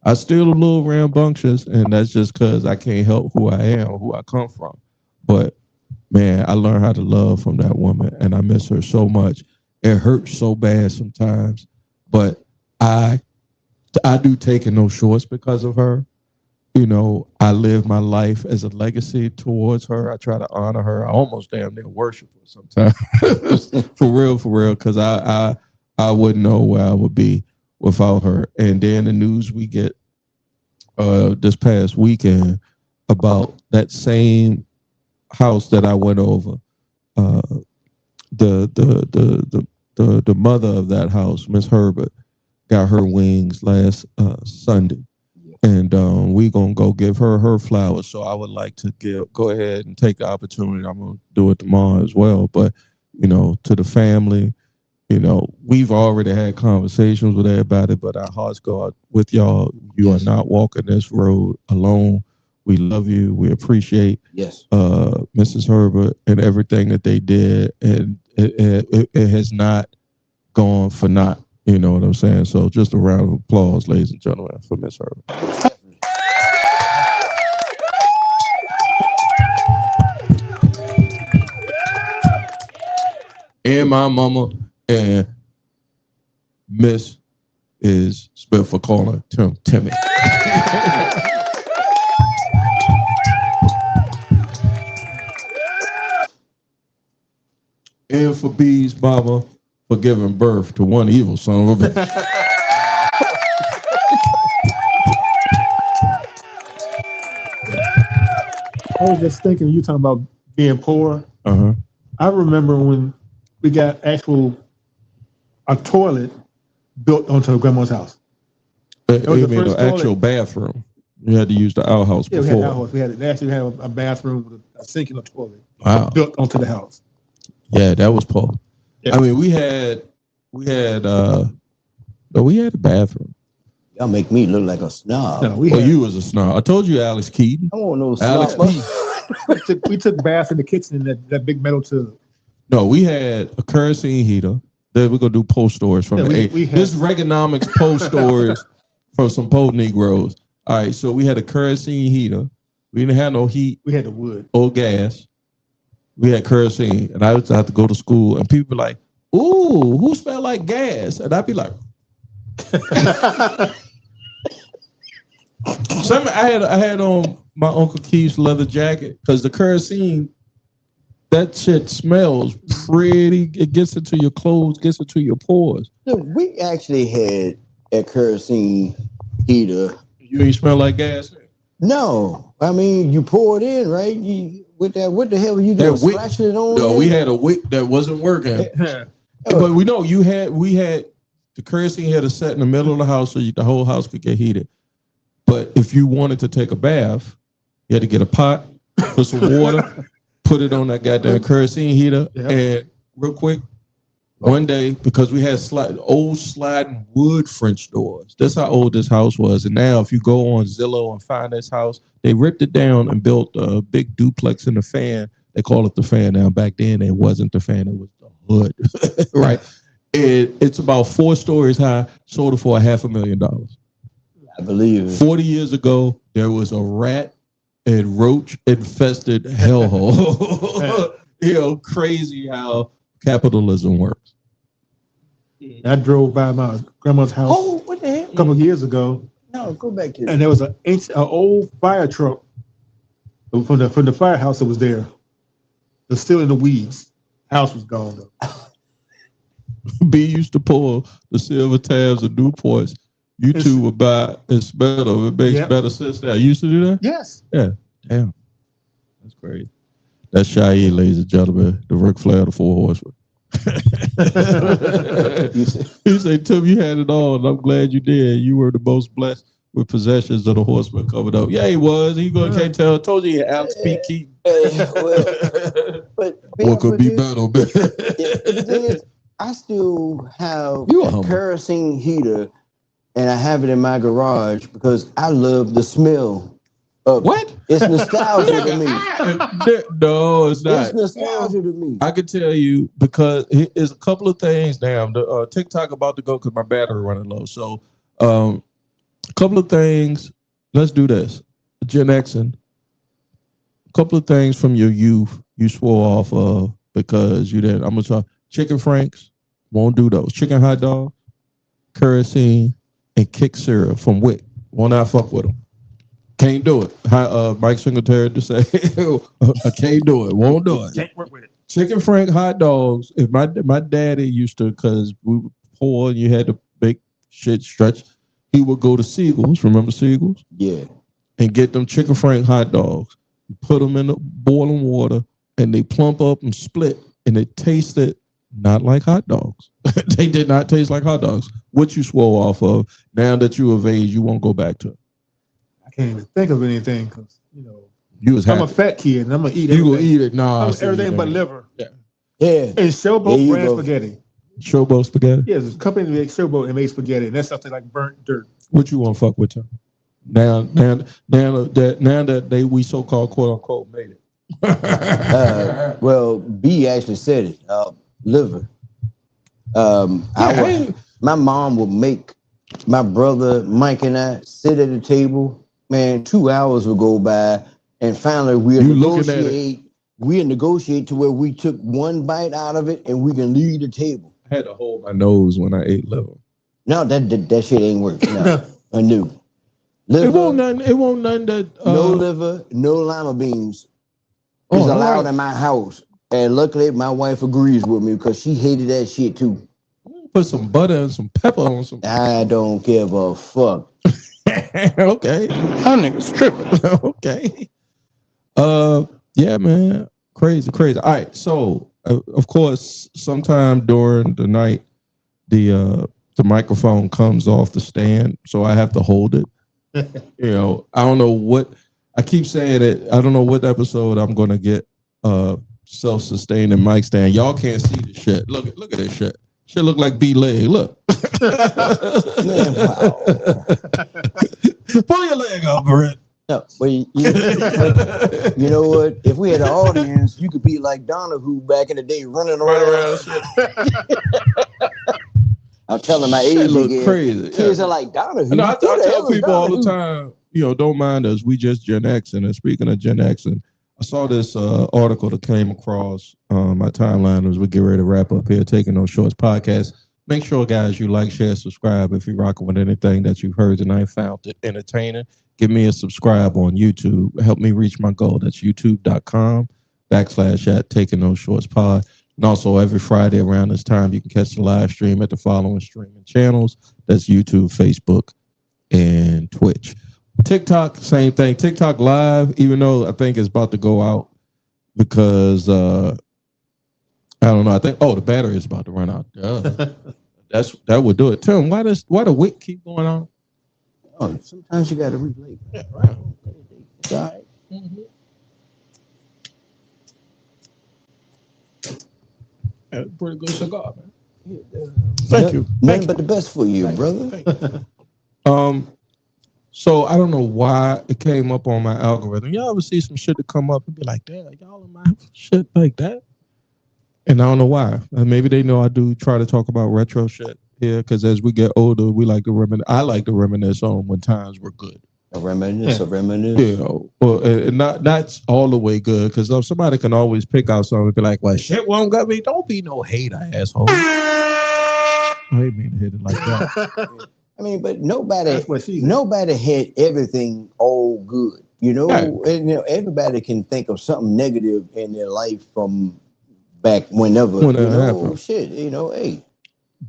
I still a little rambunctious, and that's just because I can't help who I am, who I come from. But man, I learned how to love from that woman, and I miss her so much. It hurts so bad sometimes, but I do taking no shorts because of her. You know, I live my life as a legacy towards her. I try to honor her. I almost damn near worship her sometimes. for real, because I wouldn't know where I would be without her. And then the news we get this past weekend about that same house that I went over. The mother of that house, Miss Herbert, got her wings last Sunday. And we gonna go give her flowers. So I would like to go ahead and take the opportunity. I'm gonna do it tomorrow as well. But you know, to the family, you know, we've already had conversations with everybody. But our hearts go out with y'all. You are not walking this road alone. We love you. We appreciate Mrs. Herbert and everything that they did, and it has not gone for naught. You know what I'm saying? So just a round of applause, ladies and gentlemen, for Miss Herbert. And my mama and Miss is Smith for calling Timmy. And for B's mama for giving birth to one evil son of a bitch. I was just thinking, you talking about being poor. Uh-huh. I remember when we got a toilet built onto grandma's house. You mean the actual bathroom? You had to use the outhouse before. We had outhouse. We had a bathroom with a sink and a toilet. Wow. Built onto the house. Yeah, that was poor. Yeah. I mean, we had a bathroom. Y'all make me look like a snob. No, you was a snob. I told you, Alex Keaton. I want no Alex snob. we took baths in the kitchen in that big metal tub. No, we had a kerosene heater. Then we're gonna do post stories from this Reaganomics post stories from some post Negroes. All right, so we had a kerosene heater. We didn't have no heat. We had the wood or gas. We had kerosene, and I used to have to go to school, and people be like, "Ooh, who smell like gas?" And I'd be like, I had on my Uncle Keith's leather jacket because the kerosene, that shit smells pretty. It gets into your clothes, gets into your pores. So we actually had a kerosene heater. You ain't smell like gas? No, I mean you pour it in, right? What the hell were you doing? Splashing it on? No, we had a wick that wasn't working. But we had the kerosene had a set in the middle of the house so the whole house could get heated. But if you wanted to take a bath, you had to get a pot, put some water, put it on that goddamn kerosene heater, and real quick, one day, because we had old sliding wood French doors. That's how old this house was. And now if you go on Zillow and find this house, they ripped it down and built a big duplex in the fan. They call it the fan now. Back then, it wasn't the fan. It was the hood, right? It's about 4 stories high, sold it for $500,000. I believe it. 40 years ago, there was a rat and roach infested hellhole. Crazy how capitalism works. I drove by my grandma's house what the hell? a couple of years ago. No, go back to and there was an old fire truck from the firehouse that was there. It's still in the weeds. House was gone though. B used to pull the silver tabs of Newports. You two would buy and smell them. It makes better sense now. You used to do that? Yes. Yeah. Damn. That's crazy. That's Shai, ladies and gentlemen, the Ric Flair of the Four Horsemen. He said, Tim, you had it all, and I'm glad you did. You were the most blessed with possessions of the horseman covered up. Yeah, he was. He can't tell. I told you he had Alex P. Keaton. But what could be better, man? The thing is, I still have a kerosene heater, and I have it in my garage because I love the smell of what? It's nostalgia to me. No, it's not. It's nostalgia to me. I can tell you because it's a couple of things. Damn, the TikTok about to go because my battery running low. So, a couple of things. Let's do this. Gen Xing. A couple of things from your youth you swore off of because you didn't. I'm gonna try chicken franks. Won't do those. Chicken hot dog, kerosene, and kick syrup from Wick. Will not fuck with them. Can't do it. Mike Singletary to say, I can't do it. Won't do it. Can't work with it. Chicken frank hot dogs. If my daddy used to, because we were poor and you had to make shit stretch, he would go to Siegel's. Remember Siegel's? Yeah. And get them chicken frank hot dogs. You put them in the boiling water and they plump up and split and it tasted not like hot dogs. They did not taste like hot dogs. What you swore off of, now that you of age, you won't go back to. I can't even think of anything because, you was I'm a fat kid and I'm going to eat everything. You everything. going to eat it? Nah. Everything but liver. Yeah. And Showboat brand spaghetti. Showboat spaghetti? Yeah, there's a company that makes Showboat and makes spaghetti, and that's something like burnt dirt. What you want to fuck with, Tom? Now that we so-called quote-unquote made it. Well, B actually said it. Liver. My mom would make my brother Mike and I sit at a table. Man, 2 hours would go by, and finally we'll negotiate to where we took one bite out of it and we can leave the table. I had to hold my nose when I ate liver. No, that shit ain't working. No, I knew. Liver, it won't nothing that no liver, no lima beans is allowed in my house. And luckily my wife agrees with me because she hated that shit too. Put some butter and some pepper on some. I don't give a fuck. Okay. That nigga's tripping. Okay. Yeah, man. Crazy. All right. So, of course, sometime during the night, the microphone comes off the stand, so I have to hold it. I don't know what. I keep saying it. I don't know what episode I'm gonna get self-sustaining mic stand. Y'all can't see the shit. Look at this shit. Shit look like B-leg. Look. Man, wow. Pull your leg up, Brett. No, but you know what? If we had an audience, you could be like Donahue back in the day, running around. I'm telling my age again. Crazy. Kids are like Donahue. No, I tell people all the time, don't mind us. We just Gen X. And speaking of Gen X, and I saw this article that came across my timeline as we get ready to wrap up here, Taking Those Shorts podcast. Make sure, guys, you like, share, subscribe. If you're rocking with anything that you've heard tonight, found it entertaining, give me a subscribe on YouTube. Help me reach my goal. That's youtube.com/Taking Those Shorts pod. And also every Friday around this time, you can catch the live stream at the following streaming channels. That's YouTube, Facebook, and Twitch. TikTok, same thing. TikTok Live, even though I think it's about to go out because I don't know. I think the battery is about to run out. That would do it. Tim, why the wick keep going on? Oh, sometimes you got to replay. Yeah, right. It's all right. That's a pretty good cigar, man. Thank you. Nothing but the best for you, brother. So I don't know why it came up on my algorithm. Y'all ever see some shit to come up and be like, damn, y'all in my shit like that? And I don't know why. Maybe they know I do try to talk about retro shit here because as we get older, we like to reminisce. I like to reminisce on when times were good. A reminisce. You know, well, and not all the way good because somebody can always pick out something and be like, well, shit won't got me. Don't be no hater, asshole. I didn't mean to hit it like that. I mean, but nobody had everything all good, you know. Right. And you know, everybody can think of something negative in their life from back whenever. When you that know, happened. shit, you know, hey.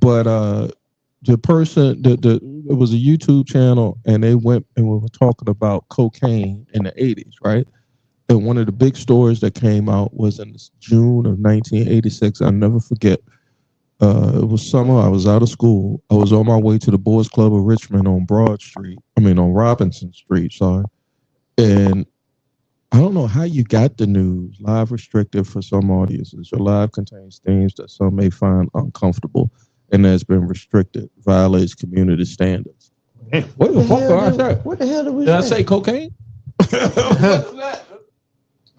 But the person, it was a YouTube channel, and they went and we were talking about cocaine in the 80s, right? And one of the big stories that came out was in June of 1986. I'll never forget. It was summer. I was out of school. I was on my way to the Boys Club of Richmond on on Robinson Street, sorry. And I don't know how you got the news. Live restricted for some audiences. Your live contains themes that some may find uncomfortable and has been restricted, violates community standards. What the fuck did I say? What the hell did we say? Did I say cocaine?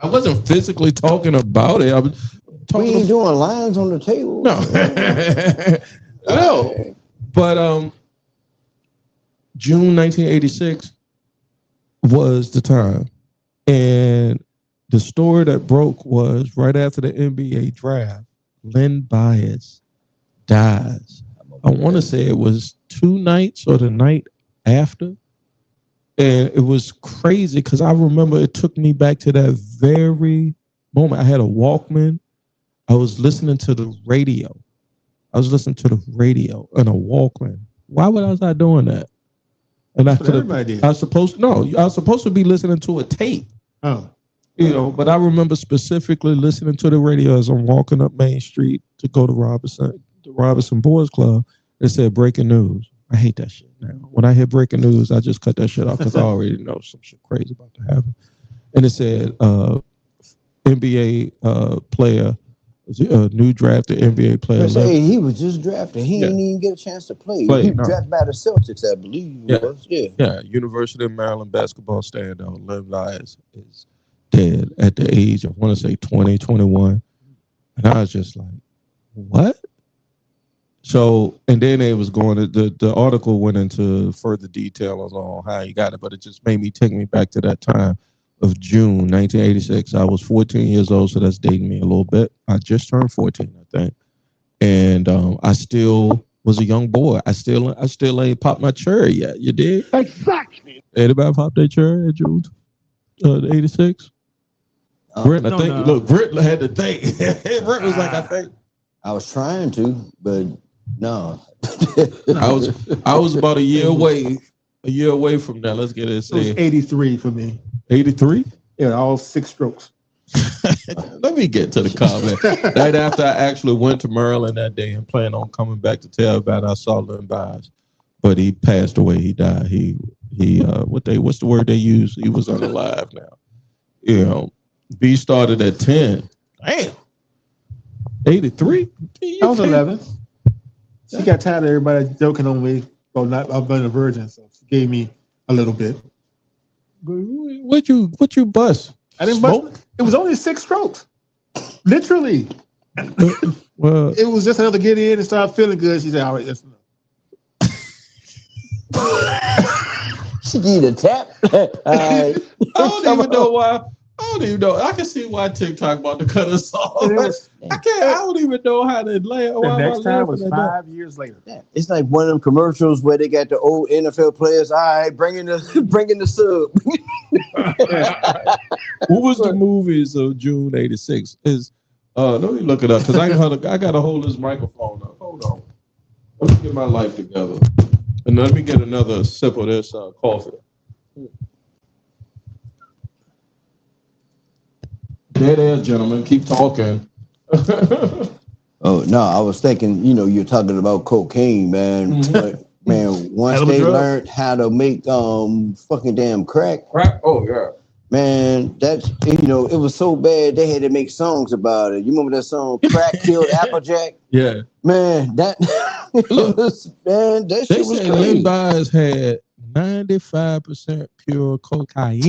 I wasn't physically talking about it. I was we ain't doing lines on the table. No. No. But June 1986 was the time. And the story that broke was right after the NBA draft, Len Bias dies. I want to say it was 2 nights or the night after. And it was crazy because I remember it took me back to that very moment. I had a Walkman. I was listening to the radio. I was listening to the radio on a Walkman. Why was I doing that? And I could have. I was supposed to be listening to a tape. Oh, you know. But I remember specifically listening to the radio as I'm walking up Main Street to go to the Robinson Boys Club. It said breaking news. I hate that shit now. When I hear breaking news, I just cut that shit off because I already know some shit crazy about to happen. And it said NBA player. New drafted NBA player. Say he was just drafted. He didn't even get a chance to play. He was drafted by the Celtics, I believe. Yeah. University of Maryland basketball standout Len Bias is dead at the age of, I want to say 20, 21. And I was just like, what? So, and then they was going to, the article went into further details on how he got it, but it just made me take me back to that time of June 1986. I was 14 years old, so that's dating me a little bit. I just turned 14, I think. And I still was a young boy. I still ain't popped my cherry yet. You did? Exactly. Anybody popped their cherry at June 86? Brent, I think. Look, Brent had to think. Brent was like, I think. I was trying to, but no. I was about a year away from that. Let's get it. It was 83 for me. 83? Yeah, all 6 strokes. Let me get to the comment. Right after I actually went to Maryland that day and planned on coming back to tell about it, I saw Len Bias, but he passed away. He died. He what's the word they use? He was unalive now. You know, B started at 10. Damn. 83? I was 11. She got tired of everybody joking on me about being a virgin, so she gave me a little bit. What you bust? I didn't bust. It was only 6 strokes. Literally. Well, it was just enough to get in and start feeling good. She said, all right, that's enough. She need a tap. I don't even know why. I don't even know. I can see why TikTok about to cut us off. I don't even know how to lay. The next time was 5 years later. Yeah. It's like one of them commercials where they got the old NFL players. All right, bringing the sub. What was the movies of June 86? Let me look it up because I gotta hold this microphone up. Hold on. Let me get my life together. And let me get another sip of this coffee. Dead air, gentlemen. Keep talking. Oh no, I was thinking, you're talking about cocaine, man. But man, once Hell of a they drug. learned how to make fucking damn crack, Oh yeah. man, that's it was so bad they had to make songs about it. You remember that song "Crack Killed Applejack"? Yeah. Man, that that They shit was say crazy. Len Bias had 95% pure cocaine.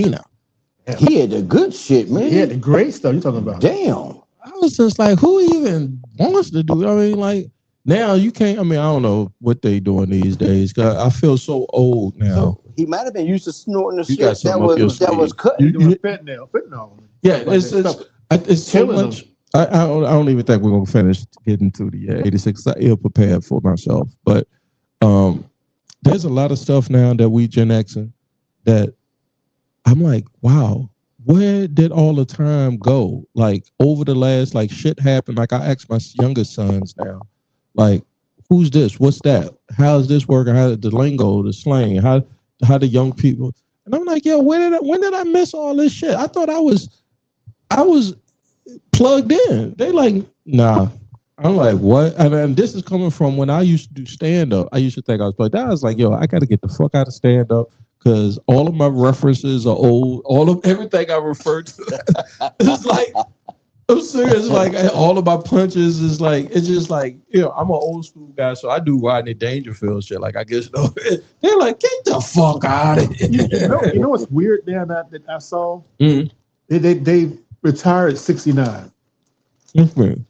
He had the good shit, man. He had the great stuff you talking about. Damn. I was just like, who even wants to do? I mean, like now you can't. I mean, I don't know what they doing these days. Cause I feel so old now. So he might have been used to snorting the You shit got something up your that was sleeve. cut. Doing fentanyl. Yeah, Like it's that stuff. so Killing much. I don't even think we're gonna finish getting to the 86. I'm ill prepared for myself, but there's a lot of stuff now that we Gen Xing that I'm like, wow, where did all the time go? Like over the last, like shit happened. Like I ask my youngest sons now, like, who's this? What's that? How's this working? How the lingo, the slang, how the young people? And I'm like, yo, when did I miss all this shit? I thought I was plugged in. They like, nah. I'm like, what? And this is coming from when I used to do stand up. I used to think I was plugged in. I was like, yo, I got to get the fuck out of stand up because all of my references are old. All of everything I refer to, it's like, I'm serious. Like all of my punches is like, it's just like, I'm an old school guy, so I do Rodney Dangerfield shit. Like I guess they're like, get the fuck out of here. You know what's weird there that I saw? Mm-hmm. They retired at 69. Mm-hmm.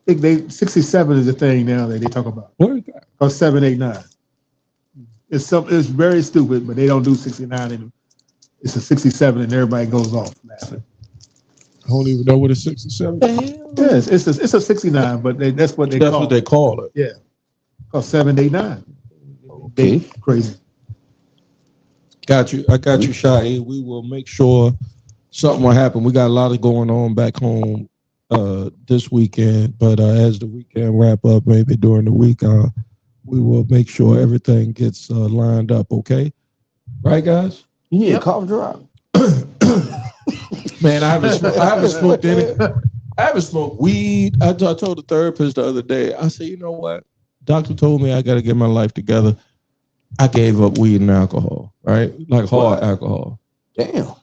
They 67 is the thing now that they talk about. What is that? Or 7, 8, 9. It's very stupid, but they don't do 69 anymore. It's a 67 and everybody goes off laughing. I don't even know what a 67 is. Yes, it's a 69, but that's what they That's call what they call it. Yeah. Called 7, 8, 9. Okay. Crazy. Got you. I got you, Shai. We will make sure something will happen. We got a lot of going on back home this weekend, but as the weekend wrap up, maybe during the week, we will make sure everything gets lined up. Okay, right, guys? You need a cough drop. Man, I haven't smoked any. I haven't smoked weed. I told the therapist the other day. I said, you know what? Doctor told me I got to get my life together. I gave up weed and alcohol. Right, like hard alcohol. Damn.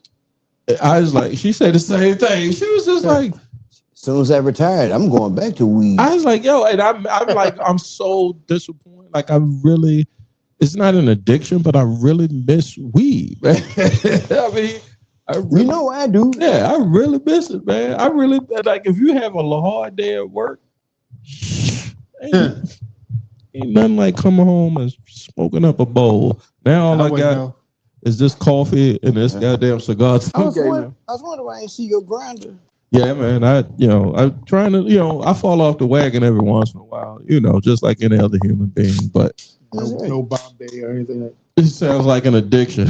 I was like, she said the same thing. She was just like, as soon as I retired, I'm going back to weed. I was like, yo, and I'm like, I'm so disappointed. Like, it's not an addiction, but I really miss weed, man. I mean, I do. Yeah, I really miss it, man. I really, like, if you have a hard day at work, ain't nothing like coming home and smoking up a bowl. Now all I got is this coffee and this goddamn cigar. I was wondering why I didn't see your grinder. Yeah, man. I'm trying to, I fall off the wagon every once in a while, just like any other human being. But no Bombay or anything like that. It sounds like an addiction.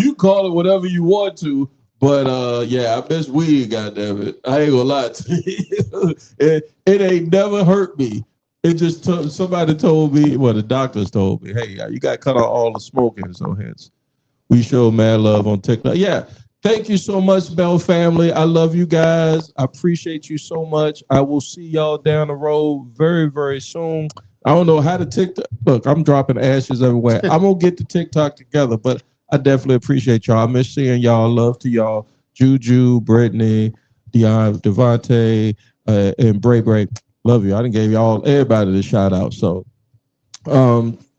You call it whatever you want to, but yeah, I miss weed. Goddamn it, I ain't gonna lie to you. It ain't never hurt me. It just somebody told me, well, the doctors told me, hey, you got to cut out all the smoking. So hence, we show mad love on TikTok. Yeah. Thank you so much, Bell family. I love you guys. I appreciate you so much. I will see y'all down the road very, very soon. I don't know how to TikTok. Look, I'm dropping ashes everywhere. I'm going to get the TikTok together, but I definitely appreciate y'all. I miss seeing y'all. Love to y'all. Juju, Brittany, Devontae, and Bray. Love you. I done gave everybody the shout out. So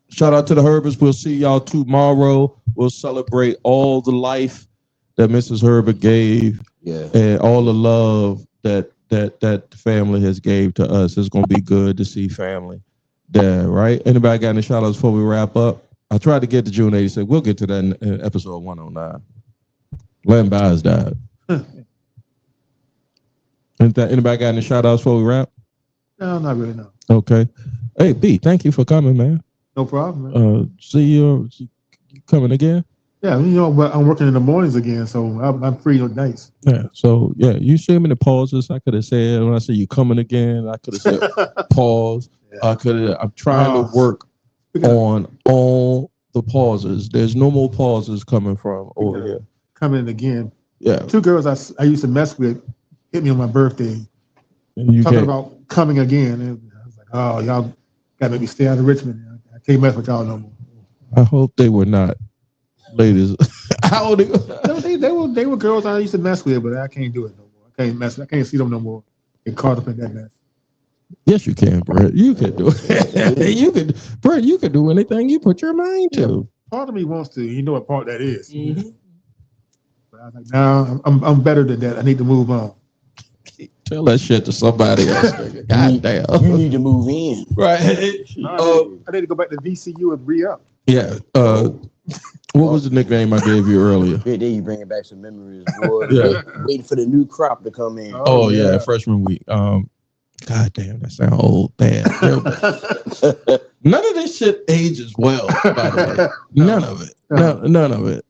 shout out to the Herberts. We'll see y'all tomorrow. We'll celebrate all the life that Mrs. Herbert gave, and all the love that the family has gave to us. It's gonna be good to see family there, right? Anybody got any shout outs before we wrap up? I tried to get to June 86. We'll get to that in episode 109. Len Bias died. Anybody got any shout outs before we wrap? No, not really, no. Okay. Hey, B, thank you for coming, man. No problem, man. See you coming again? Yeah, but I'm working in the mornings again, so I'm free on nights. Yeah, so yeah, you see me in the pauses. I could have said when I say you coming again, I could have said pause. Yeah. I'm trying to work on all the pauses. There's no more pauses coming from over here. Coming again. Yeah. 2 girls I used to mess with hit me on my birthday. And you talking can't, about coming again. And I was like, oh, y'all got to make me stay out of Richmond. I can't mess with y'all no more. I hope they were not ladies. How old No, they were girls I used to mess with, but I can't do it no more. I can't see them no more. Get caught up in that mess. Yes, you can, Brett. You can do it. You can, Brett. You can do anything you put your mind to. Part of me wants to. You know what part that is. Mm-hmm. But I was like, no, I'm better than that. I need to move on. Tell that shit to somebody else. God damn. You need to move in. Right. I need to go back to VCU and re-up. Yeah. What was the nickname I gave you earlier? Yeah, there you bringing back some memories, boy. Yeah. Waiting for the new crop to come in. Oh yeah, freshman week. God damn, that sounds old. Bad. None of this shit ages well, by the way. None of it. None of it.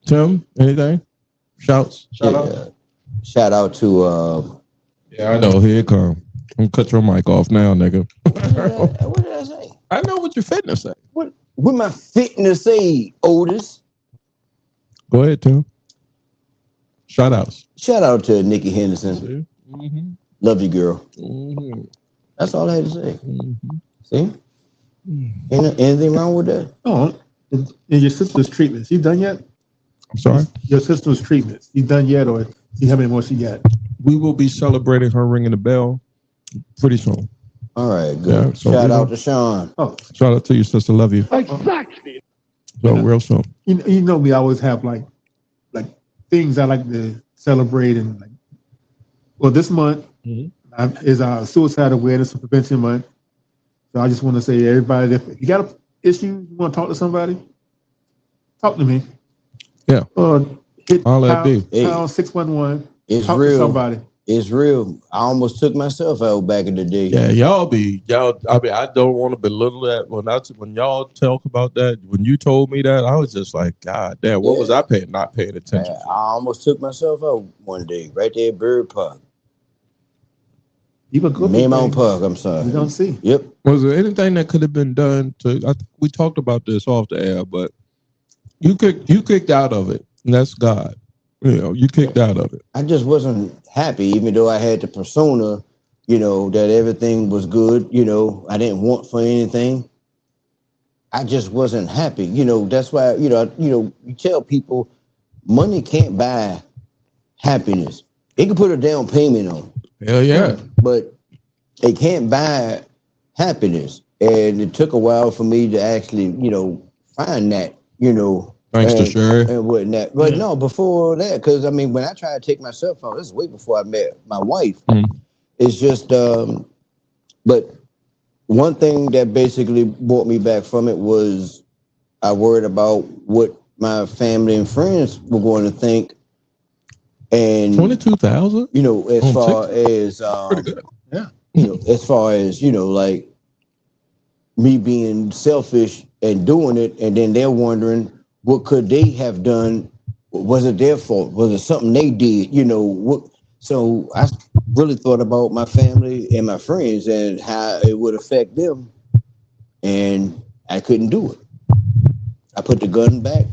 Tim, anything? Shouts? Shout out. Shout out to yeah, I know. Here it come. I'm gonna cut your mic off now, nigga. what did I say? I know what your fitness say. What my fitness say, Otis? Go ahead, Tim. Shout outs. Shout out to Nikki Henderson. Mm-hmm. Love you, girl. Mm-hmm. That's all I had to say. Mm-hmm. See? Anything wrong with that? Oh, and your sister's treatment. She done yet? I'm sorry? Your sister's treatment. She done yet, or see how many more she got? We will be celebrating her ringing the bell pretty soon. All right, good. Yeah, so shout out to Sean. Oh, shout out to you, sister. Love you. Exactly. So real soon. You know me. I always have like things I like to celebrate, and like. Well, this month is our suicide awareness and prevention month. So I just want to say, everybody, if you got an issue, you want to talk to somebody, talk to me. Yeah. Hit I'll pound 611. It's talk real. To somebody. It's real. I almost took myself out back in the day. Yeah, y'all. I mean, I don't want to belittle that. When y'all talk about that, when you told me that, I was just like, God damn, what was I not paying attention? I almost took myself out one day, right there at Bird Park. You were good. Name on Park. I'm sorry. You don't see. Yep. Was there anything that could have been done to? I think we talked about this off the air, but you kicked out of it, and that's God. You know, you kicked out of it. I just wasn't happy, even though I had the persona, that everything was good. I didn't want for anything. I just wasn't happy. That's why, you tell people money can't buy happiness. It can put a down payment on. Hell yeah. But it can't buy happiness. And it took a while for me to actually, find that, Thanks to Sherry. And whatnot. But no, before that, because when I tried to take myself out, this is way before I met my wife. It's just, but one thing that basically brought me back from it was I worried about what my family and friends were going to think. And 22,000, as far as pretty good. Yeah. As far as like me being selfish and doing it, and then they're wondering what could they have done? Was it their fault? Was it something they did? What? So I really thought about my family and my friends and how it would affect them, and I couldn't do it. I put the gun back.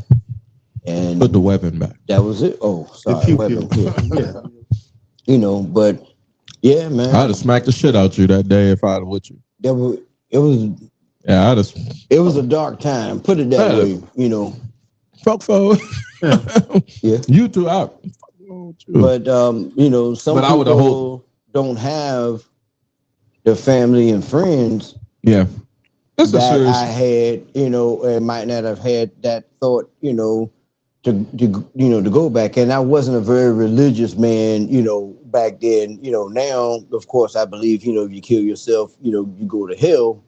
And put the weapon back. That was it. Oh, sorry. Weapon. Yeah. But yeah, man. I'd have smacked the shit out you that day if I'd have with you. It was. Yeah, it was a dark time. Put it that way. Fuck for. Yeah. You two out. But some people don't have the family and friends. Yeah. That I had, and might not have had that thought, to go back. And I wasn't a very religious man, back then. Now, of course, I believe, if you kill yourself, you go to hell.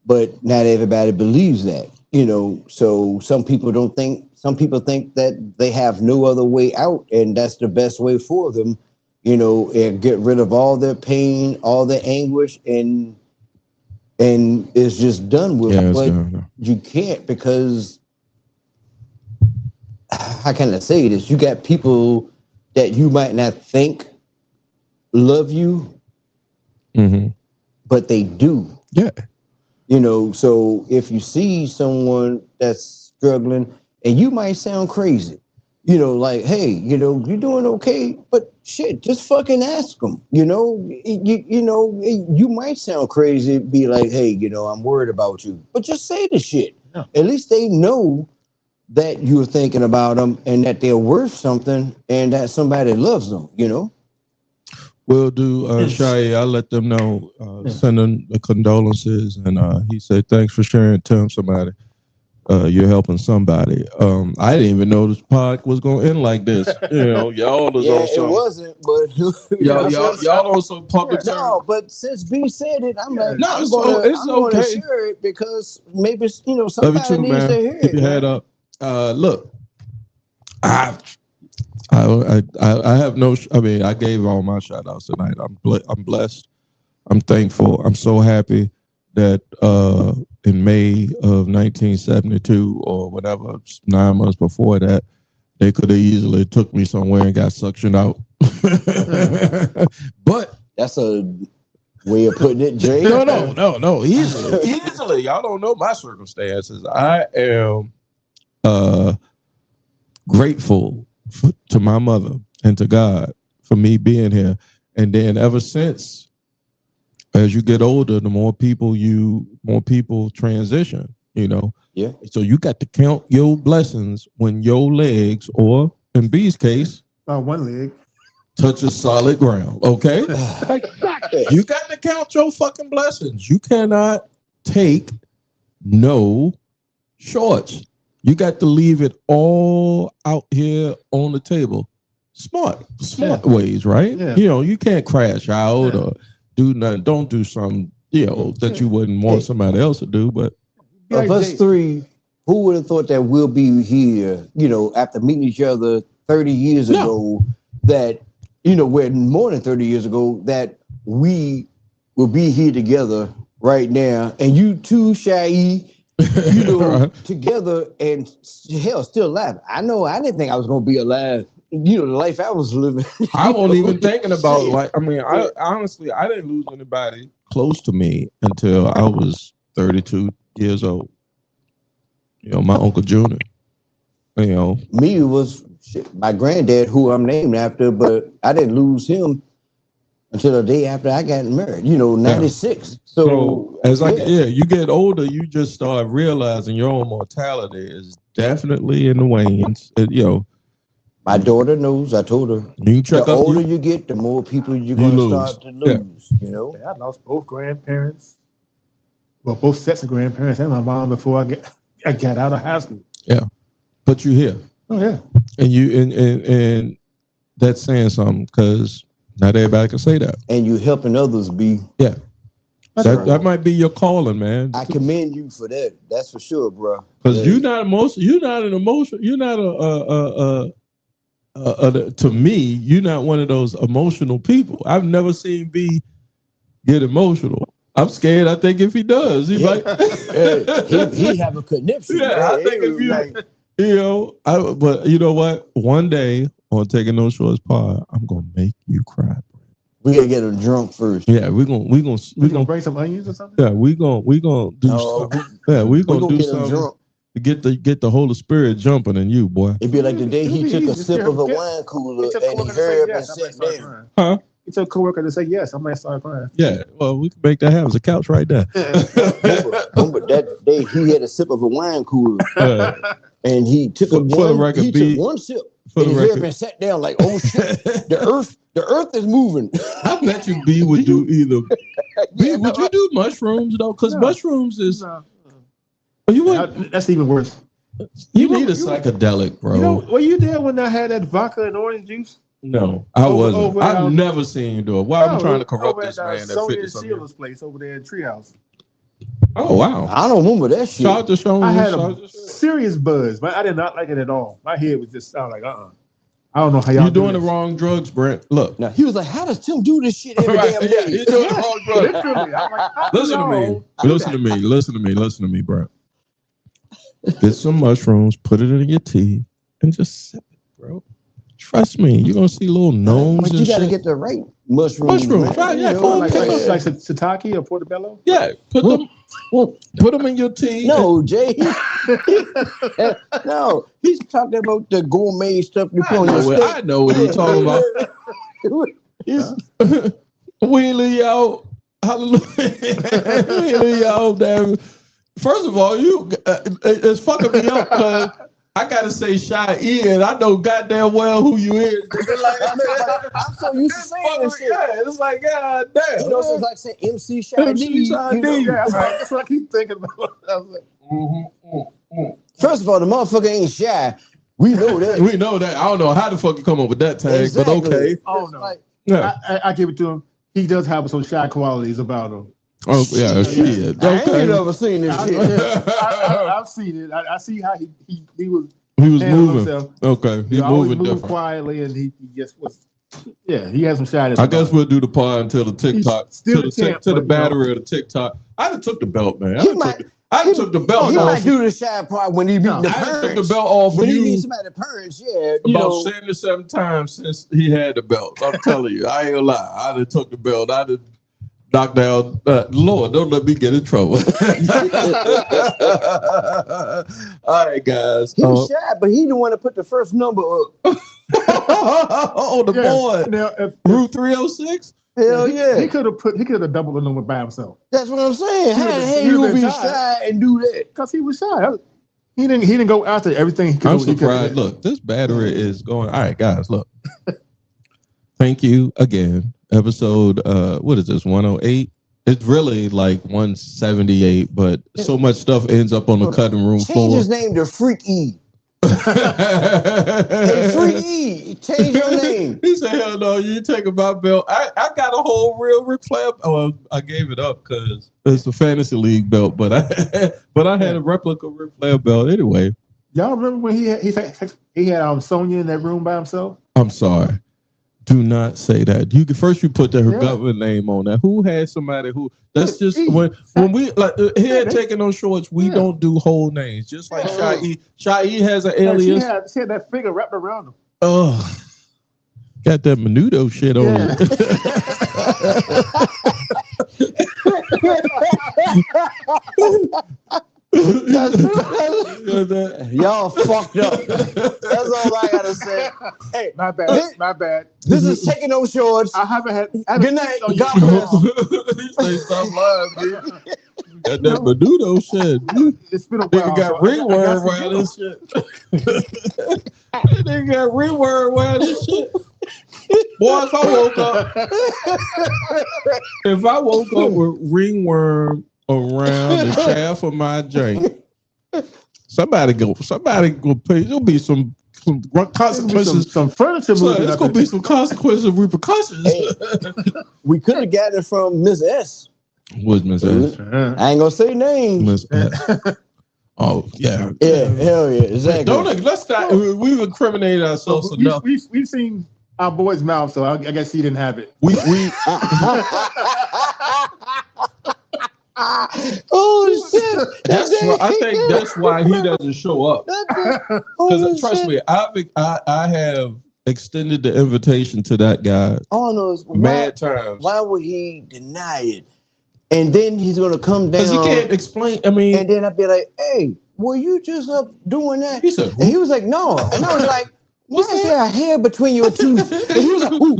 But not everybody believes that, So some people think that they have no other way out, and that's the best way for them, and get rid of all their pain, all their anguish, and it's just done with. Yeah, but you can't, because how can I say this? You got people that you might not think love you, but they do. Yeah. You know, so if you see someone that's struggling, and you might sound crazy, you know, like, hey, you know, you doing okay, but shit, just fucking ask them. You know, you might sound crazy, be like, hey, you know, I'm worried about you, but just say the shit. Yeah. At least they know that you're thinking about them and that they're worth something and that somebody loves them. You know. We'll do Shay. I'll let them know. Send them the condolences, and he said thanks for sharing. Tell him somebody you're helping somebody. I didn't even know this pod was gonna end like this. You know, y'all was on It some. wasn't, but Y'all on some public. No, but since B said it, I'm like, No, I'm gonna okay. share it because maybe Love you somebody too, needs man. to hear Keep it. your head up. Look, I have no. I mean, I gave all my shout outs tonight. I'm blessed. I'm thankful. I'm so happy that in May of 1972 or whatever, 9 months before that, they could have easily took me somewhere and got suctioned out. But that's a way of putting it, Jay. No. Easily. Y'all don't know my circumstances. I am grateful to my mother and to God for me being here. And then ever since, as you get older, the more people transition, you know. Yeah. So you got to count your blessings when your legs, or in B's case, one leg, touches solid ground. Okay. Exactly. You got to count your fucking blessings. You cannot take no shorts. You got to leave it all out here on the table. Smart ways, right? Yeah. You know, you can't crash out or do nothing. Don't do something, that you wouldn't want somebody else to do. But of us three, who would have thought that we'll be here, after meeting each other 30 years ago, that, we're more than 30 years ago, that we will be here together right now. And you too, Shai, Right. together and hell, still alive. I know I didn't think I was going to be alive. The life I was living. I wasn't even thinking about I honestly, I didn't lose anybody close to me until I was 32 years old. My Uncle Junior. Me was my granddad, who I'm named after, but I didn't lose him until the day after I got married. 96. Yeah. So as you get older, you just start realizing your own mortality is definitely in the wanes. My daughter knows. I told her. You check the up, older you get, the more people you're going to start to lose. I lost both grandparents. Well, both sets of grandparents and my mom before I got out of high school. Yeah, but you here. Oh yeah. And you and that's saying something, because not everybody can say that. And you helping others be. Yeah. That might be your calling, man. I commend you for that. That's for sure, bro. Because you're not an emotional. You're not to me, you're not one of those emotional people. I've never seen B get emotional. I'm scared. I think if he does, he might. he have a conniption. Yeah, I think if you, but you know what? One day on Taking No Shorts pod, I'm gonna make you cry. We gotta get him drunk first. Yeah, we're gonna bring some onions or something. Yeah, we're gonna do something. Yeah, we're gonna do something to get the Holy Spirit jumping in you, boy. It'd be like the day he took a sip of a wine cooler and he hurried up and sat down. Huh? He told a coworker to say yes. I might start crying. Yeah, well, we can make that happen. There's a couch right there. Remember that day he had a sip of a wine cooler and he took took one sip and he hurried up and sat down like, oh shit, the earth is moving. I bet you B would do either. B, would you do mushrooms though? Because mushrooms is. That's even worse. You need a psychedelic, bro. Were you there when I had that vodka and orange juice? No, I wasn't. I've never seen you do it. Why I'm trying to corrupt this man at 50 something. Sheila's place over there in Treehouse. Oh wow! I don't remember that shit. Shout out to Sean. I had a serious buzz, but I did not like it at all. My head was just sound like I don't know how y'all. You're doing the wrong drugs, Brent. Look. Now he was like, "How does Tim do this shit every damn day?" Yeah, you're doing the wrong drugs. Listen to me, Brent. Get some mushrooms, put it in your tea, and just sip it, bro. Trust me, you're gonna see little gnomes But and you gotta shit. get the right mushrooms. Mushrooms, man. right? Yeah, You know, full like killer. Sataki or Portobello. Yeah, put them in your tea. No, Jay. No, he's talking about the gourmet stuff you put on your steak. I know what he's talking about. Wheelie out, hallelujah, wheelie out. Damn. First of all, it's fucking me up because I gotta say Shy E, and I know goddamn well who you is. Like, I'm so used to saying this shit. Yeah, it's like God damn. You know, it's like saying MC Shy D. Yeah, that's what I keep thinking about. I was like, First of all, the motherfucker ain't shy. We know that. We know that. I don't know how the fuck you come up with that tag, Exactly. but okay. oh no, Yeah. I give it to him. He does have some shy qualities about him. Oh yeah, shit. I ain't never seen this shit. I've seen it. I see how he was. He was handling moving. himself. Okay, He he's always moving moved different. quietly, and he just was. Yeah, he has some shyness. I guess about we'll do the pod until the TikTok, He's still to a champ, the but, you battery of the TikTok. I done took the belt, man. I He took the belt He off. might do the shy part when he beat the I done took parents. the belt off for When he you beat somebody parents, yeah. You about know, 77 times since he had the belt. I'm telling you, I ain't gonna lie. I done took the belt. I done knocked down. Lord, don't let me get in trouble. All right, guys. he was shy, but he the one that put the first number up. Oh, the board. Now, Route 306. Hell yeah. He could have doubled the number by himself. That's what I'm saying. How the hell He you would've be been shy and do that? Because he was shy. He didn't go after everything. I'm surprised. Look, this battery is going. All right, guys, look. Thank you again. Episode, what is this, 108? It's really like 178, but so much stuff ends up on the cutting room Change floor. his name to Freak E. Hey, Freak E, change your name. He said, hell no, you taking my belt. I got a whole real Ric Flair. Oh, I gave it up because it's a fantasy league belt, but I had a replica Ric Flair belt anyway. Y'all remember when he had Sonya in that room by himself? I'm sorry. Do not say that. You put her government name on that. Who had somebody who? That's just when we like here taking those shorts. We don't do whole names. Just like Shai. Shai has an alias. She had that figure wrapped around him. Oh, got that Menudo shit on it. Y'all fucked up. That's all I gotta say. Hey, my bad. This is taking those shorts. I haven't had. Good night. God bless. Say stop lying, baby. Got that Menudo shit. It's been a while. Nigga got ringworm around this shit. Nigga got ringworm around this shit. Boy, if I woke up with ringworm around the shaft of my joint, somebody go pay. There'll be some consequences. Some furniture moving. It's gonna be some consequences and repercussions. Hey, we could have got it from Miss S. What's Miss S? I ain't gonna say names. Miss S. Oh yeah. Yeah, hell yeah, exactly. Let's stop. We've incriminated ourselves enough. We've seen our boy's mouth, so I guess he didn't have it. Oh shit! I think that's why he doesn't show up. Because trust me, I have extended the invitation to that guy. Oh no, mad times. Why would he deny it? And then he's gonna come down. Because he can't explain. I mean, and then I'd be like, "Hey, were you just up doing that?" He said, and he was like, "No," and I was like, "Why is there a hair between your tooth?" And he was like, "Ooh."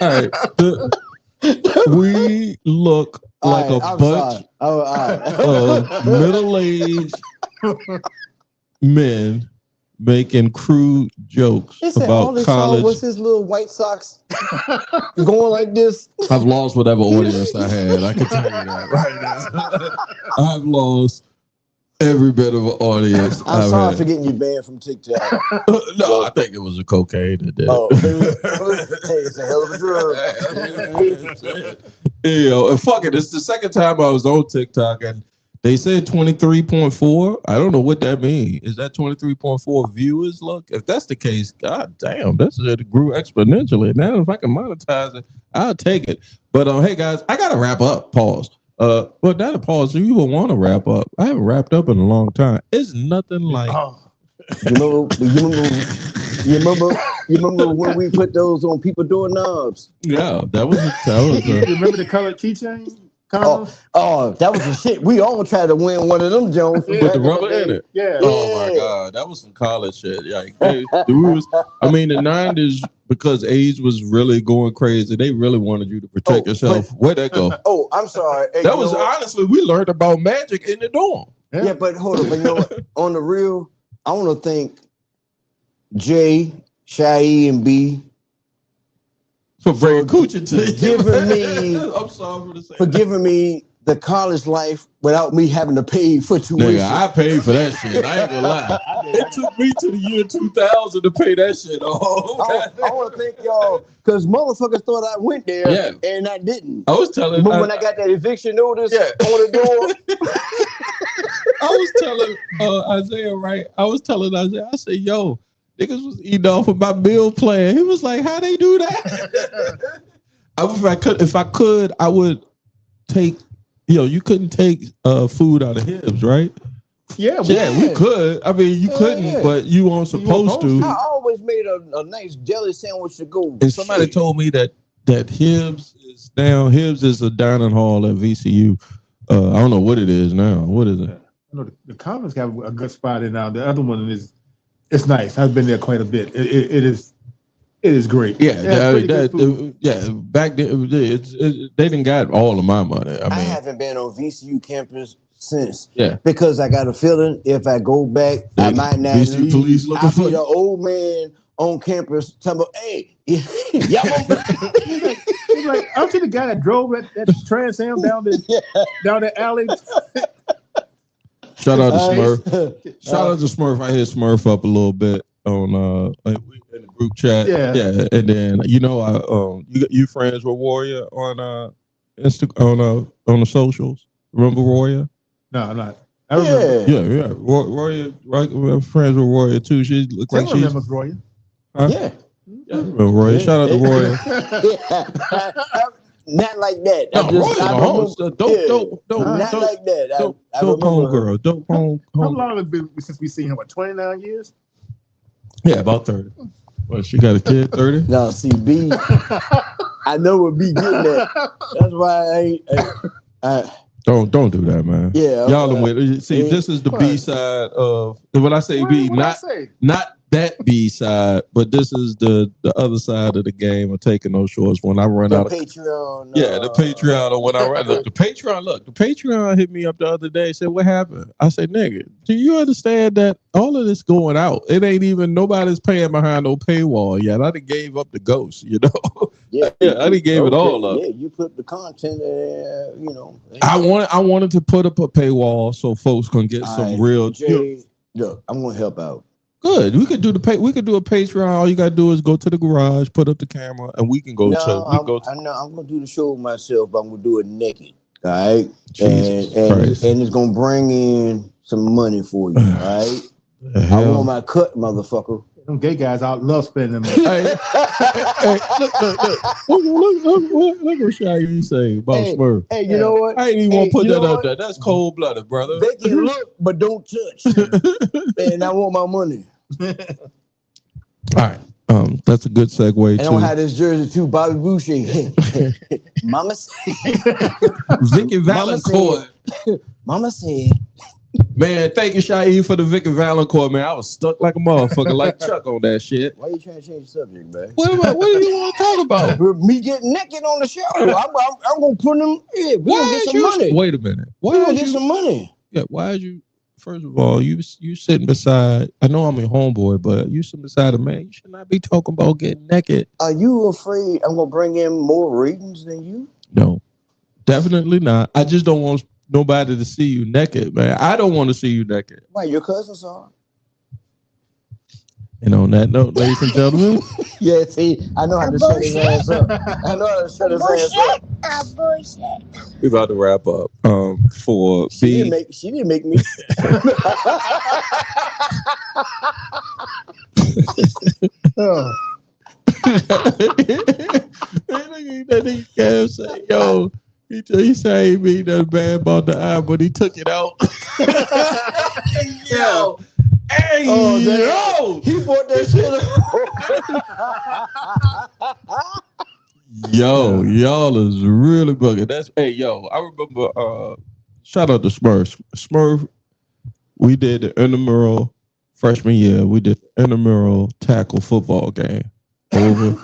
All right. We look like a bunch of middle-aged men making crude jokes about college. What's his little white socks going like this? I've lost whatever audience I had. I can tell you that right now. I've lost every bit of an audience. I'm sorry for getting you banned from TikTok. No, I think it was a cocaine that did. Oh, hey, it's a hell of a drug. Yeah, and fuck it. It's the second time I was on TikTok, and they said 23.4. I don't know what that means. Is that 23.4 viewers? Look, if that's the case, god damn, it grew exponentially. Now, if I can monetize it, I'll take it. But hey, guys, I gotta wrap up. Pause. But that'll pause. So you would want to wrap up. I haven't wrapped up in a long time. It's nothing like. You remember when we put those on people doorknobs? Yeah, that was. You remember the colored keychain? Oh, that was the shit. We all tried to win one of them Jones. With the rubber in it. Yeah. Oh my God, that was some college shit. Like, the '90s, because AIDS was really going crazy. They really wanted you to protect yourself. Where'd that go? Oh, I'm sorry. Hey, that was honestly, we learned about magic in the dorm. Yeah, but hold on. But you know what? On the real, I want to thank J, Shai, and B for bringing coochie to giving me. I'm sorry for the sake. For giving me the college life without me having to pay for tuition. Nigga, I paid for that shit. I ain't gonna lie. It took me to the year 2000 to pay that shit off. I want to thank y'all because motherfuckers thought I went there and I didn't. I was telling. Remember when I got that eviction notice on the door? I was telling Isaiah, right? I was telling Isaiah, I said, yo, niggas was eating off of my meal plan. He was like, how they do that? If I could, I would take, you couldn't take food out of Hibbs, right? Yeah, we could. I mean, you couldn't, but you weren't supposed to. I always made a nice jelly sandwich to go. And somebody told me that Hibbs is a dining hall at VCU. I don't know what it is now. What is it? I know the Commons have a good spot in now. The other one it's nice. I've been there quite a bit. It is great. Yeah, back then they didn't got all of my money. I haven't been on VCU campus since. Yeah, because I got a feeling if I go back, I might not VCU police looking for the old man on campus talking about, hey, y'all He's like, I'm the guy that drove that Trans Am down the alley. Shout out to Smurf. Shout out to Smurf. I hit Smurf up a little bit on in the group chat. Yeah. And then you friends with Warrior on on the socials. Remember Warrior? No, I'm not. I remember. Yeah. Warrior, right? We're friends with Warrior too. She looks like she's Warrior. Huh? Yeah. I remember Warrior. Shout out to Warrior. Not like that. Not like that. Dope home girl. Dope home. How long has it been since we seen her? 29 years? Yeah, about 30. Well, she got a kid, 30? No, see, B, I know what B getting at. That's why I Don't do that, man. Yeah. Y'all see, this is the B side of when I say B, not that B side, but this is the other side of the game of taking those shorts when I run out of Patreon. The Patreon, or when I run the Patreon hit me up the other day, said, what happened? I said, nigga, do you understand that all of this going out, it ain't even nobody's paying behind no paywall yet. I done gave up the ghost, Yeah, I done gave it all up. Yeah, you put the content there, I wanted to put up a paywall so folks can get some real. Look, I'm gonna help out. Good. We could do we could do a Patreon. All you gotta do is go to the garage, put up the camera, and we can go. I'm gonna do the show myself, but I'm gonna do it naked. All right, and it's gonna bring in some money for you. All right. I want my cut, motherfucker. Them gay guys out love spending money. Look what Shaggy say about Smurf. Hey, you know what? I ain't even want to put that up there. That's cold blooded, brother. They can look, but don't touch. And I want my money. All right. That's a good segue. And I don't have this jersey too, Bobby Boucher. Mama said. Vicky Valancourt. Mama said. Man, thank you, Shai, for the Vicky Valancourt, man. I was stuck like a motherfucker, like Chuck on that shit. Why you trying to change the subject, man? What do you want to talk about? Me getting naked on the show. I'm gonna put them. Yeah, we gonna get some money. Wait a minute. We gonna get some money. Yeah, why is you? First of all, you sitting beside. I know I'm your homeboy, but you sitting beside a man. You should not be talking about getting naked. Are you afraid I'm gonna bring in more ratings than you? No, definitely not. I just don't want nobody to see you naked, man. I don't want to see you naked. Why, your cousins are? And on that note, ladies and gentlemen. Yeah, see, I know how to shut his ass up. I know how to shut his ass up. Bullshit. We're about to wrap up. For she didn't make me. Yo, He said he beat that bad about the eye, but he took it out. Yo. Hey, yo. He bought that shit up. Yo, y'all is really bugging. That's yo. I remember. Shout out to Smurf. Smurf. We did the intramural freshman year. We did the intramural tackle football game over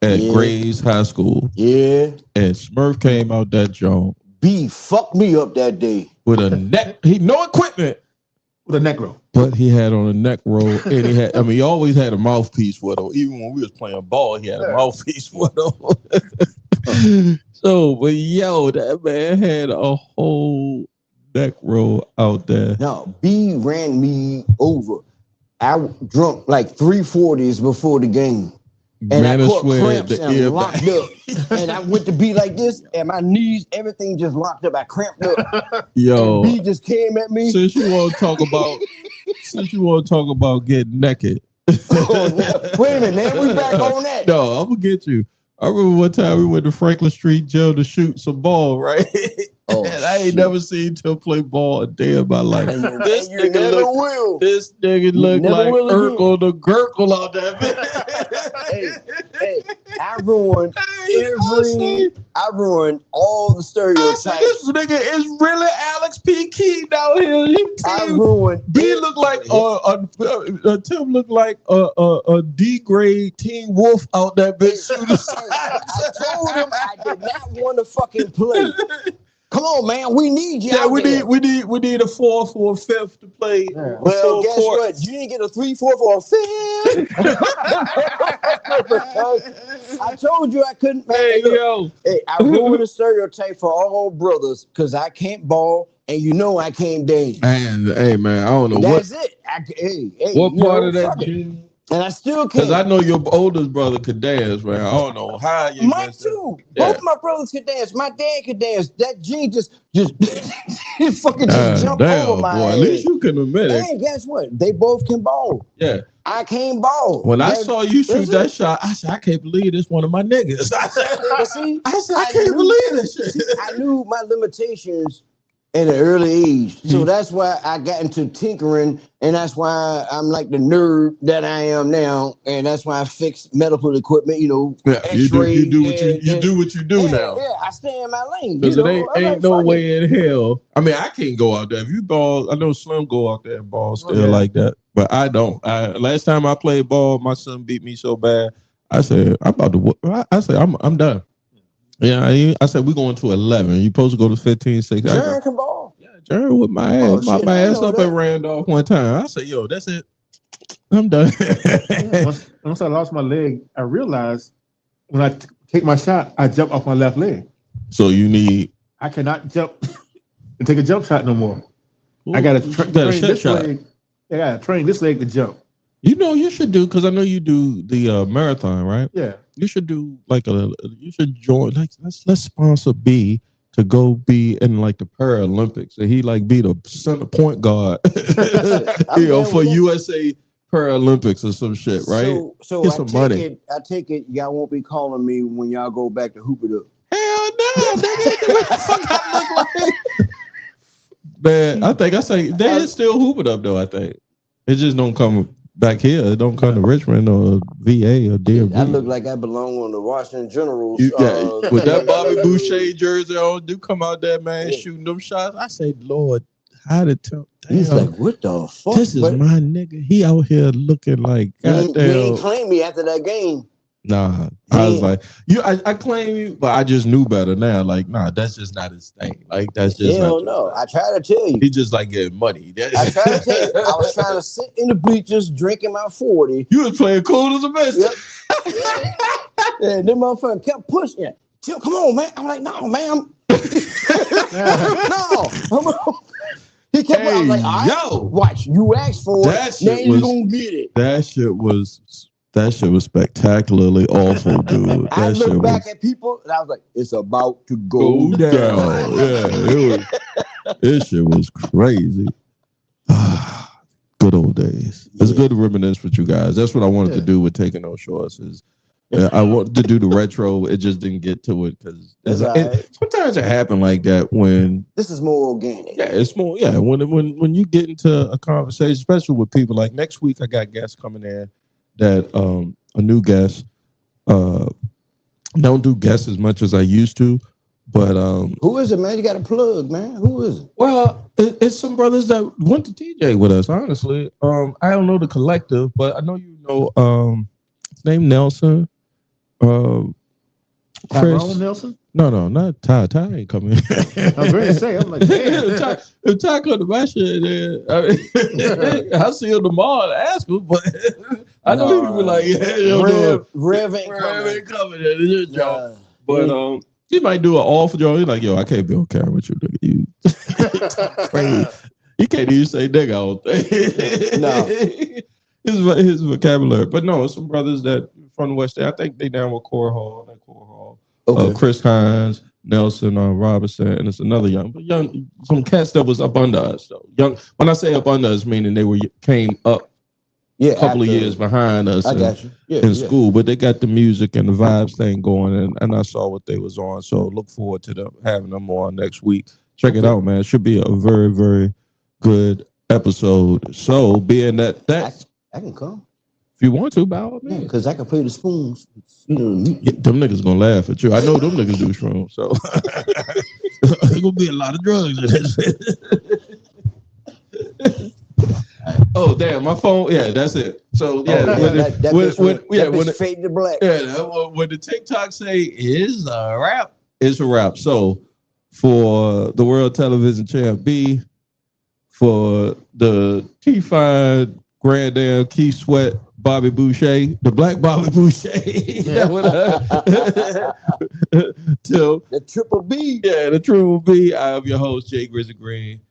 at Grays High School. Yeah. And Smurf came out that joint. B fucked me up that day with a neck. No equipment. With a neck roll. But he had on a neck roll, and he had. I mean, he always had a mouthpiece with him. Even when we was playing ball, he had a mouthpiece with him. So, but yo, that man had a whole neck roll out there. No, B ran me over. I drunk like 340s before the game. And man, I caught cramps and ear locked up. And I went to be like this, and my knees, everything just locked up. I cramped up. Yo, and B just came at me. Since you want to talk about getting naked. Wait a minute, man. We back on that. No, I'm gonna get you. I remember one time we went to Franklin Street Jail to shoot some ball, right? And I ain't never seen Tim play ball a day in my life. This nigga look like Urkel the Gurkel out there. I ruined all the stereotypes. This nigga is really Alex P. Keene out here. He looked like Tim looked like a D grade Teen Wolf out that bitch. I told him I did not want to fucking play. Come on, man. We need you. Yeah, we need a fourth or a fifth to play. Yeah. Well, guess what? You didn't get a 3, 4, or a 5th. I told you I couldn't. Hey, I ruined a stereotype for all brothers because I can't ball, and you know I can't dance. And hey, man, I don't know That's what. It. What part of that? And I still can't. Because I know your oldest brother could dance, man. I don't know how you. Mine too. Yeah. Both my brothers could dance. My dad could dance. That gene just fucking jumped over my head. At least you can admit it. And guess what? They both can ball. Yeah. I can't ball. When I saw you shoot that shot, I said, I can't believe this one of my niggas. I can't believe this shit. I knew my limitations at an early age. So that's why I got into tinkering, and that's why I'm like the nerd that I am now, and that's why I fix medical equipment, you do what you do now. Yeah, I stay in my lane. Because it ain't no way in hell. I mean, I can't go out there. If you ball, I know Slim go out there and ball still like that, but I don't. Last time I played ball, my son beat me so bad. I said, I'm done. Yeah, I said we're going to 11. You supposed to go to 15, 16. Jared can ball. Yeah, Jared with my ass. My ass up at Randolph one time. I said, yo, that's it. I'm done. Once I lost my leg, I realized when I take my shot, I jump off my left leg. So I cannot jump and take a jump shot no more. I got to train this leg. I got to train this leg to jump. You know, you should do, because I know you do the marathon, right? Yeah. You should do you should join, let's sponsor B to go be in like the Paralympics, and he like be the center point guard, for USA Paralympics or some shit, right? So get some money. I take it y'all won't be calling me when y'all go back to Hoop It Up. Hell no, nigga, what the fuck I look like? Man, I think they still Hoop It Up though. I think it just don't come back here. It don't come to Richmond or VA or DMV. I look like I belong on the Washington Generals. With that Bobby Boucher jersey on, do come out there, man, shooting them shots. I say, Lord, how to tell? He's like, what the fuck? This is my nigga. He out here looking like goddamn. You ain't claim me after that game. Nah, I was like, I claim you, but I just knew better now. Like, nah, that's just not his thing. Like, that's just hell no. I try to tell you. He just like getting money. I try to tell you. I was trying to sit in the bleachers drinking my 40. You was playing cool as a bitch. Yep. And them motherfuckers kept pushing. Come on, man. I'm like, no, man. No. He kept. I was like, yo, watch. You asked for it. Now you gonna get it. That shit was spectacularly awful, dude. I look back at people and I was like, it's about to go down. Yeah, this shit was crazy. Good old days. It's good to reminisce with you guys. That's what I wanted to do with Taking No Shorts. Is I wanted to do the retro. It just didn't get to it because sometimes it happened like that when this is more organic. Yeah, it's more. Yeah, when you get into a conversation, especially with people like next week, I got guests coming in that a new guest. Don't do guests as much as I used to, but who is it, man? You got a plug, man. Who is it? Well, it's some brothers that went to TJ with us. Honestly, I don't know the collective, but I know you know. His name Nelson. Tyrone Nelson? No, not Ty. Ty ain't coming. I was ready to say, I'm like, damn. if Ty come to my shit, then I'll see him tomorrow and ask him, but I know he would be like, Rev ain't coming. It's his job. But he might do an offer job. He's like, yo, I can't be on camera with you, nigga. You crazy. He can't even say nigga all day. No. His vocabulary. But no, some brothers that from the West End, I think they down with Core Hall. Okay. Chris Hines, Nelson Robinson, and it's another some cats that was up under us. So young. When I say up under us, meaning they came up a couple of years behind us in school, but they got the music and the vibes thing going, and I saw what they was on. So look forward to having them on next week. Check it out, man. It should be a very, very good episode. So being that I can come. If you want to, by all means. Because I can play the spoons. Them niggas gonna laugh at you. I know them niggas do shrooms, so there's gonna be a lot of drugs in this. Oh damn, my phone. Yeah, that's it. So yeah, when fade to black. Yeah, when the TikTok say is a rap, it's a rap. So for the World Television Champ B, for the T5 Granddam Keith Sweat, Bobby Boucher, the Black Bobby Boucher. Till the Triple B. Yeah, the Triple B. I am your host, Jay Grizzly Green.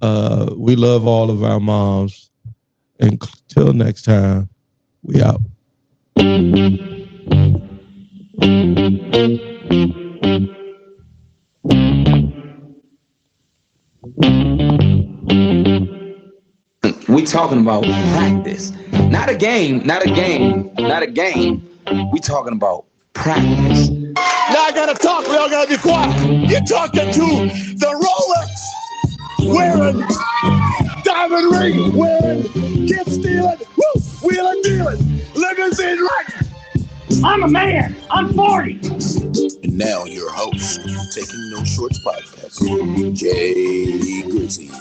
We love all of our moms. Until next time, we out. We talking about practice. Not a game. We talking about practice. Now I gotta talk, we all gotta be quiet. You're talking to the Rolex wearing, diamond ring wearing, kid stealing, wheeling dealing, limousine riding. I'm a man. I'm 40. And now your host, Taking No Shorts Podcast, Jay Grizzly.